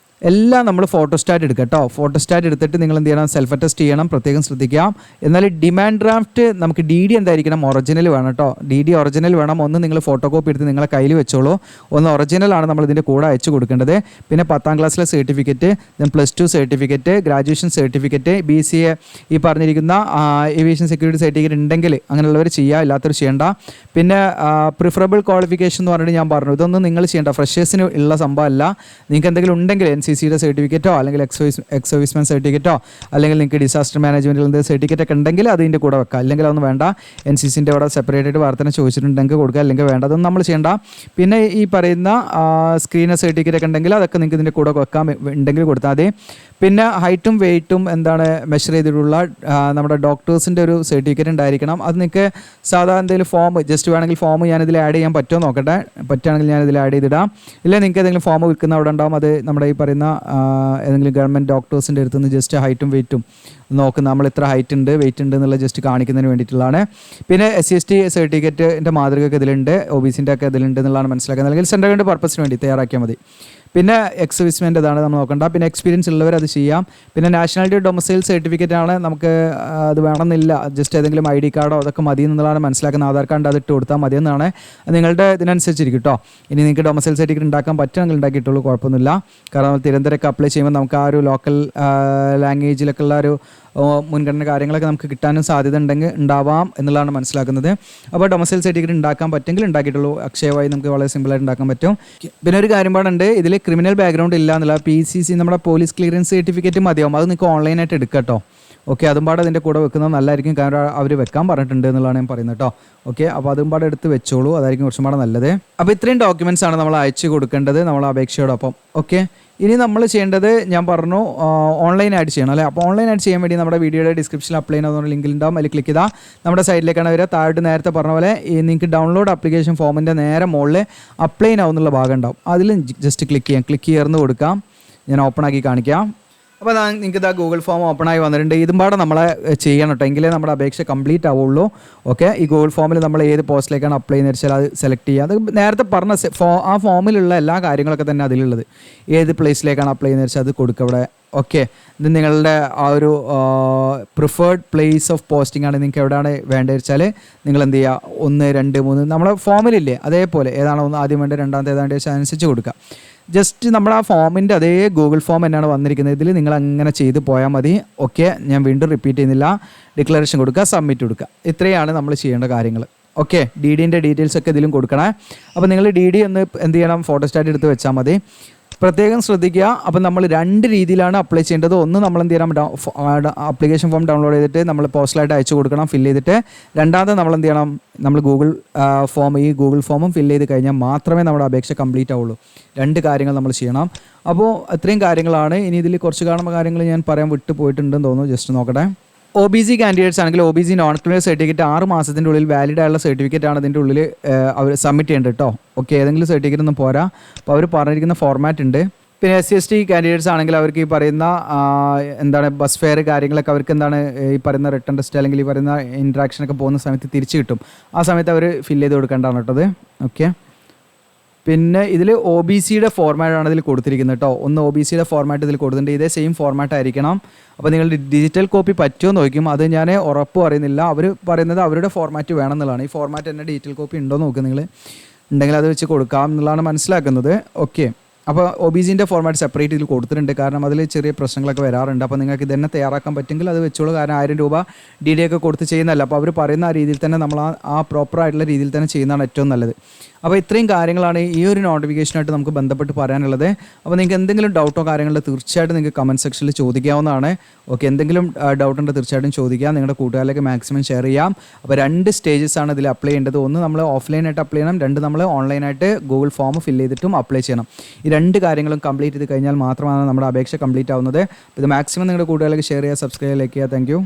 എല്ലാം നമ്മൾ ഫോട്ടോസ്റ്റാറ്റ് എടുക്കുക കേട്ടോ. ഫോട്ടോസ്റ്റാറ്റ് എടുത്തിട്ട് നിങ്ങൾ എന്ത് ചെയ്യണം, സെൽഫ് അറ്റസ്റ്റ് ചെയ്യണം, പ്രത്യേകം ശ്രദ്ധിക്കാം. എന്നാൽ ഡിമാൻഡ് ഡ്രാഫ്റ്റ് നമുക്ക് DD എന്തായിരിക്കണം, ഒറിജിനൽ വേണം കേട്ടോ. DD ഒറിജിനൽ വേണം. ഒന്ന് നിങ്ങൾ ഫോട്ടോ കോപ്പി എടുത്ത് നിങ്ങളെ കയ്യിൽ വെച്ചോളൂ. ഒന്ന് ഒറിജിനലാണ് നമ്മൾ ഇതിൻ്റെ കൂടെ അയച്ചു കൊടുക്കേണ്ടത്. പിന്നെ 10ാം ക്ലാസ്സിലെ certificate, then +2 certificate, graduation certificate, BCA ഈ പറഞ്ഞിരിക്കുന്ന ഏവിയേഷൻ സെക്യൂരിറ്റി സർട്ടിഫിക്കറ്റ് ഉണ്ടെങ്കിൽ അങ്ങനെയുള്ളവർ ചെയ്യുക, ഇല്ലാത്തവർ ചെയ്യേണ്ട. പിന്നെ പ്രിഫറബിൾ ക്വാളിഫിക്കേഷൻ എന്ന് പറഞ്ഞിട്ട് ഞാൻ പറഞ്ഞു, ഇതൊന്നും നിങ്ങൾ ചെയ്യേണ്ട, ഫ്രഷേഴ്സിന് ഉള്ള സംഭവമല്ല. നിങ്ങൾക്ക് എന്തെങ്കിലും ഉണ്ടെങ്കിൽ NCCയുടെ സർട്ടിഫിക്കറ്റോ അല്ലെങ്കിൽ എക്സ് സർവീസ്മാൻ സർട്ടിഫിക്കറ്റോ അല്ലെങ്കിൽ നിങ്ങൾക്ക് ഡിസാസ്റ്റർ മാനേജ്മെൻറ്റിൽ എന്തെങ്കിലും സർട്ടിഫിക്കറ്റ് ഒക്കെ ഉണ്ടെങ്കിൽ അതിൻ്റെ കൂടെ വെക്കുക. അല്ലെങ്കിൽ അതൊന്നും വേണ്ട. NCCൻ്റെ അവിടെ സെപ്പറേറ്റ് ആയിട്ട് വാർത്തനെ ചോദിച്ചിട്ടുണ്ടെങ്കിൽ കൊടുക്കുക, അല്ലെങ്കിൽ വേണ്ട, അതൊന്നും നമ്മൾ ചെയ്യേണ്ട. പിന്നെ ഈ പറയുന്ന സ്ക്രീനർ സർട്ടിഫിക്കറ്റ് ഒക്കെ ഉണ്ടെങ്കിൽ അതൊക്കെ നിങ്ങൾക്ക് ഇതിൻ്റെ കൂടെ വെക്കാം, ഉണ്ടെങ്കിൽ കൊടുത്താൽ മതി. പിന്നെ ഹൈറ്റും വെയ്റ്റും മെഷർ ചെയ്തിട്ടുള്ള നമ്മുടെ ഡോക്ടേഴ്സിൻ്റെ ഒരു സർട്ടിഫിക്കറ്റ് ഉണ്ടായിരിക്കണം. അത് നിങ്ങൾക്ക് സാധാരണ എന്തെങ്കിലും ഫോം ജസ്റ്റ് വേണമെങ്കിൽ ഫോം ഞാനിതിൽ ആഡ് ചെയ്യാൻ പറ്റുമോ നോക്കട്ടെ. പറ്റുകയാണെങ്കിൽ ഞാനിതിൽ ആഡ് ചെയ്തിടാം. ഇല്ല, നിങ്ങൾക്ക് ഏതെങ്കിലും ഫോം വിൽക്കുന്ന അവിടെ ഉണ്ടാവും. അത് നമ്മുടെ ഈ പറയുന്ന ഏതെങ്കിലും ഗവൺമെൻറ് ഡോക്ടേഴ്സിൻ്റെ അടുത്തുനിന്ന് ജസ്റ്റ് ഹൈറ്റും വെയ്റ്റും നോക്കുന്ന, നമ്മൾ ഇത്ര ഹൈറ്റ് ഉണ്ട് വെയിറ്റ് ഉണ്ട് എന്നുള്ള ജസ്റ്റ് കാണിക്കുന്നതിന് വേണ്ടിയിട്ടുള്ളതാണ്. പിന്നെ SC/ST സർട്ടിഫിക്കറ്റിൻ്റെ മാതൃകയൊക്കെ ഇതിലുണ്ട്, OBCൻ്റെ ഒക്കെ ഇതിലുണ്ട് എന്നുള്ളതാണ് മനസ്സിലാക്കുന്നത്. അല്ലെങ്കിൽ സെൻട്രൽ ഗവൺമെൻറ് പർപ്പസിന് വേണ്ടി തയ്യാറാക്കിയാൽ മതി. പിന്നെ എക്സ് സർവീസ്മെൻ്റ് അതാണ് നമ്മൾ നോക്കണ്ട. പിന്നെ എക്സ്പീരിയൻസ് ഉള്ളവർ അത് ചെയ്യാം. പിന്നെ നാഷണാലിറ്റി ഡൊമസൈൽ സർട്ടിഫിക്കറ്റ് ആണ്, നമുക്ക് അത് വേണമെന്നില്ല, ജസ്റ്റ് ഏതെങ്കിലും ID കാർഡോ അതൊക്കെ മതി എന്നുള്ളതാണ് മനസ്സിലാക്കുന്നത്. ആധാർ കാർഡ് അതിട്ട് കൊടുത്താൽ മതി എന്നാണ്. നിങ്ങളുടെ ഇതിനനുസരിച്ചിരിക്കും കേട്ടോ. ഇനി നിങ്ങൾക്ക് ഡൊമസൈൽ സർട്ടിഫിക്കറ്റ് ഉണ്ടാക്കാൻ പറ്റുമെങ്കിൽ ഉണ്ടാക്കിയിട്ടുള്ളൂ, കുഴപ്പമൊന്നുമില്ല. കാരണം തിരുവനന്തപുരമൊക്കെ അപ്ലൈ ചെയ്യുമ്പോൾ നമുക്ക് ആ ഒരു ലോക്കൽ ലാംഗ്വേജിലൊക്കെ ഉള്ള ഒരു മുൻഗണന കാര്യങ്ങളൊക്കെ നമുക്ക് കിട്ടാനും സാധ്യത ഉണ്ടാവാം എന്നുള്ളതാണ് മനസ്സിലാക്കുന്നത്. അപ്പോൾ ഡൊമസൈൽ സർട്ടിഫിക്കറ്റ് ഉണ്ടാക്കാൻ പറ്റുമെങ്കിൽ ഉണ്ടാക്കിയിട്ടുള്ളൂ. അക്ഷയ വഴി നമുക്ക് വളരെ സിമ്പിളായിട്ട് ഉണ്ടാക്കാൻ പറ്റും. പിന്നെ ഒരു കാര്യം പാടുണ്ട്, ഇതിൽ ക്രിമിനൽ ബാക്ക്ഗ്രൗണ്ട് ഇല്ല എന്നുള്ള PCC നമ്മുടെ പോലീസ് ക്ലിയറൻസ് സർട്ടിഫിക്കറ്റ് മതിയാവും. അത് നിങ്ങൾക്ക് ഓൺലൈനായിട്ട് എടുക്കാം കേട്ടോ. ഓക്കെ, അതും പാടെ അതിൻ്റെ കൂടെ വെക്കുന്നത് നല്ലതായിരിക്കും, കാരണം അവർ വെക്കാൻ പറഞ്ഞിട്ടുണ്ട് എന്നുള്ളതാണ് ഞാൻ പറയുന്നത് കേട്ടോ. ഓക്കെ, അപ്പോൾ അതും പാടെ എടുത്ത് വെച്ചോളൂ, അതായിരിക്കും കുറച്ചും പാടെ നല്ലത്. അപ്പോൾ ഇത്രയും ഡോക്യുമെൻറ്റ്സ് ആണ് നമ്മൾ അയച്ചു കൊടുക്കേണ്ടത് നമ്മൾ അപേക്ഷയോടൊപ്പം. ഓക്കെ, ഇനി നമ്മൾ ചെയ്യേണ്ടത് ഞാൻ പറഞ്ഞു ഓൺലൈനായിട്ട് ചെയ്യണം അല്ലേ. അപ്പോൾ ഓൺലൈനായിട്ട് ചെയ്യാൻ വേണ്ടി നമ്മുടെ വീഡിയോയുടെ ഡിസ്ക്രിപ്ഷനിൽ അപ്ലൈ ചെയ്യുന്ന ലിങ്കിൽ ഉണ്ടാവും, അതിൽ ക്ലിക്ക് ചെയ്താൽ നമ്മുടെ സൈഡിലേക്കാണ് വരിക. താഴോട്ട് നേരത്തെ പറഞ്ഞ പോലെ നിങ്ങൾക്ക് ഡൗൺലോഡ് ആപ്ലിക്കേഷൻ ഫോമിൻ്റെ നേരെ മുകളിൽ അപ്ലൈ ആവുന്നുള്ള ഭാഗം ഉണ്ടാവും, അതിൽ ജസ്റ്റ് ക്ലിക്ക് ചെയ്യാം. ക്ലിക്ക് ചെയ്യർന്ന് കൊടുക്കാം. ഞാൻ ഓപ്പൺ ആക്കി കാണിക്കാം. അപ്പോൾ നിങ്ങൾക്ക് ഇതാ ഗൂഗിൾ ഫോം ഓപ്പൺ ആയി വന്നിട്ടുണ്ട്. ഇതും പാടെ നമ്മളെ ചെയ്യണം കേട്ടോ, എങ്കിലേ നമ്മുടെ അപേക്ഷ കംപ്ലീറ്റ് ആവുള്ളൂ. ഓക്കെ, ഈ ഗൂഗിൾ ഫോമിൽ നമ്മൾ ഏത് പോസ്റ്റിലേക്കാണ് അപ്ലൈ ചെയ്യുന്നത് വെച്ചാൽ അത് സെലക്ട് ചെയ്യുക. അത് നേരത്തെ പറഞ്ഞ ആ ഫോമിലുള്ള എല്ലാ കാര്യങ്ങളൊക്കെ തന്നെ അതിലുള്ളത്. ഏത് പ്ലേസിലേക്കാണ് അപ്ലൈ ചെയ്യുന്നത് വെച്ചാൽ അത് കൊടുക്കുക ഇവിടെ. ഓക്കെ, ഇത് നിങ്ങളുടെ ആ ഒരു പ്രിഫേർഡ് പ്ലേസ് ഓഫ് പോസ്റ്റിംഗ് ആണ്. നിങ്ങൾക്ക് എവിടെയാണ് വേണ്ടത് വെച്ചാൽ നിങ്ങൾ എന്ത് ചെയ്യുക, 1, 2, 3 നമ്മുടെ ഫോമിലില്ലേ അതേപോലെ ഏതാണോ ആദ്യം വേണ്ടത് രണ്ടാമത്തെ ഏതാണ്ട് വെച്ചാൽ അനുസരിച്ച് കൊടുക്കുക. ജസ്റ്റ് നമ്മൾ ആ ഫോമിൻ്റെ അതേ ഗൂഗിൾ ഫോം തന്നെയാണ് വന്നിരിക്കുന്നത്, ഇതിൽ നിങ്ങൾ അങ്ങനെ ചെയ്ത് പോയാൽ മതി. ഓക്കെ, ഞാൻ വീണ്ടും റിപ്പീറ്റ് ചെയ്യുന്നില്ല. ഡിക്ലറേഷൻ കൊടുക്കുക, സബ്മിറ്റ് കൊടുക്കുക, ഇത്രയാണ് നമ്മൾ ചെയ്യേണ്ട കാര്യങ്ങൾ. ഓക്കെ, DDൻ്റെ ഡീറ്റെയിൽസ് ഒക്കെ ഇതിലും കൊടുക്കണേ. അപ്പോൾ നിങ്ങൾ DD ഒന്ന് എന്ത് ചെയ്യണം, ഫോട്ടോസ്റ്റാറ്റ് എടുത്ത് വെച്ചാൽ മതി. പ്രത്യേകം ശ്രദ്ധിക്കുക. അപ്പം നമ്മൾ 2 രീതിയിലാണ് അപ്ലൈ ചെയ്യേണ്ടത്. ഒന്ന് നമ്മൾ എന്ത് ചെയ്യണം, ആപ്ലിക്കേഷൻ ഫോം ഡൗൺലോഡ് ചെയ്തിട്ട് നമ്മൾ പോസ്റ്റലായിട്ട് അയച്ചു കൊടുക്കണം, ഫില്ല് ചെയ്തിട്ട്. രണ്ടാമത് നമ്മൾ എന്ത് ചെയ്യണം, നമ്മൾ ഈ ഗൂഗിൾ ഫോമും ഫില്ല് ചെയ്ത് കഴിഞ്ഞാൽ മാത്രമേ നമ്മുടെ അപേക്ഷ കംപ്ലീറ്റ് ആവുള്ളൂ. 2 കാര്യങ്ങൾ നമ്മൾ ചെയ്യണം. അപ്പോൾ ഇത്രയും കാര്യങ്ങളാണ്. ഇനി ഇതിൽ കുറച്ച് കാണുന്ന കാര്യങ്ങൾ ഞാൻ പറയാൻ വിട്ടു പോയിട്ടുണ്ടെന്ന് തോന്നുന്നു, ജസ്റ്റ് നോക്കട്ടെ. OBC കാൻഡിഡേറ്റ്സ് ആണെങ്കിൽ OBC നോൺ ക്രിമിനൽ സർട്ടിഫിക്കറ്റ് 6 മാസത്തിൻ്റെ ഉള്ളിൽ വാലിഡ് ആയുള്ള സർട്ടിഫിക്കറ്റ് ആണ് ഇതിൻ്റെ ഉള്ളിൽ അവർ സബ്മിറ്റ് ചെയ്യേണ്ടത് കേട്ടോ. ഓക്കെ, ഏതെങ്കിലും സർട്ടിഫിക്കറ്റ് ഒന്നും പോരാ. അപ്പോൾ അവർ പറഞ്ഞിരിക്കുന്ന ഫോർമാറ്റ് ഉണ്ട്. പിന്നെ SC/ST കാൻഡിഡേറ്റ്സ് ആണെങ്കിൽ അവർക്ക് ഈ പറയുന്ന എന്താണ് ബസ് ഫെയർ കാര്യങ്ങളൊക്കെ അവർക്ക് എന്താണ് ഈ പറയുന്ന റിട്ടേൺ ടെസ്റ്റ് അല്ലെങ്കിൽ ഈ പറയുന്ന ഇൻട്രാക്ഷനൊക്കെ പോകുന്ന സമയത്ത് തിരിച്ച് കിട്ടും. ആ സമയത്ത് അവർ ഫില്ല് ചെയ്ത് കൊടുക്കേണ്ടതാണ് കേട്ടത്. ഓക്കെ, പിന്നെ ഇതിൽ OBCയുടെ ഫോർമാറ്റാണ് ഇതിൽ കൊടുത്തിരിക്കുന്നത് കേട്ടോ. ഒന്ന് OBCയുടെ ഫോർമാറ്റ് ഇതിൽ കൊടുത്തിട്ടുണ്ട്, ഇതേ സെയിം ഫോർമാറ്റ് ആയിരിക്കണം. അപ്പോൾ നിങ്ങൾ ഡിജിറ്റൽ കോപ്പി പറ്റുമോ എന്ന് നോക്കും, അത് ഞാൻ ഉറപ്പ് പറയുന്നില്ല. അവർ പറയുന്നത് അവരുടെ ഫോർമാറ്റ് വേണം എന്നുള്ളതാണ്. ഈ ഫോർമാറ്റ് തന്നെ ഡിജിറ്റൽ കോപ്പി ഉണ്ടോ എന്ന് നോക്കുക, നിങ്ങൾ ഉണ്ടെങ്കിൽ അത് വെച്ച് കൊടുക്കാം എന്നുള്ളതാണ് മനസ്സിലാക്കുന്നത്. ഓക്കെ, അപ്പോൾ OBCൻ്റെ ഫോർമാറ്റ് സെപ്പറേറ്റ് ഇതിൽ കൊടുത്തിട്ടുണ്ട്, കാരണം അതിൽ ചെറിയ പ്രശ്നങ്ങളൊക്കെ വരാറുണ്ട്. അപ്പോൾ നിങ്ങൾക്ക് ഇതന്നെ തയ്യാറാക്കാൻ പറ്റുമെങ്കിൽ അത് വെച്ചോളൂ, കാരണം 1000 രൂപ DD ഒക്കെ കൊടുത്ത് ചെയ്യുന്നതല്ല. അപ്പോൾ അവർ പറയുന്ന ആ രീതിയിൽ തന്നെ നമ്മൾ ആ പ്രോപ്പറായിട്ടുള്ള രീതിയിൽ തന്നെ ചെയ്യുന്നതാണ് ഏറ്റവും നല്ലത്. അപ്പോൾ ഇത്രയും കാര്യങ്ങളാണ് ഈ ഒരു നോട്ടിഫിക്കേഷനായിട്ട് നമുക്ക് ബന്ധപ്പെട്ട് പറയാനുള്ളത്. അപ്പോൾ നിങ്ങൾക്ക് എന്തെങ്കിലും ഡൗട്ടോ കാര്യങ്ങളോ തീർച്ചയായിട്ടും നിങ്ങൾക്ക് കമൻറ്റ് സെക്ഷനിൽ ചോദിക്കാവുന്നതാണ്. ഓക്കെ, എന്തെങ്കിലും ഡൗട്ട് ഉണ്ടെങ്കിൽ തീർച്ചയായിട്ടും ചോദിക്കാം, നിങ്ങളുടെ കൂട്ടുകാരിലേക്ക് മാക്സിമം ഷെയർ ചെയ്യാം. അപ്പോൾ 2 സ്റ്റേജസ് ആണ് ഇതിൽ അപ്ലൈ ചെയ്യേണ്ടത്. ഒന്ന് നമ്മൾ ഓഫ്ലൈനായിട്ട് അപ്ലൈ ചെയ്യണം, 2 നമ്മൾ ഓൺലൈനായിട്ട് ഗൂഗിൾ ഫോം ഫില്ല് ചെയ്തിട്ടും അപ്ലൈ ചെയ്യണം. ഈ 2 കാര്യങ്ങളും കംപ്ലീറ്റ് ചെയ്ത് കഴിഞ്ഞാൽ മാത്രമാണ് നമ്മുടെ അപേക്ഷ കംപ്ലീറ്റ് ആവുന്നത്. ഇത് മാക്സിമം നിങ്ങളുടെ കൂട്ടുകാരിലേക്ക് ഷെയർ ചെയ്യുക, സബ്സ്ക്രൈബ്, ലൈക്ക് ചെയ്യുക. Thank you.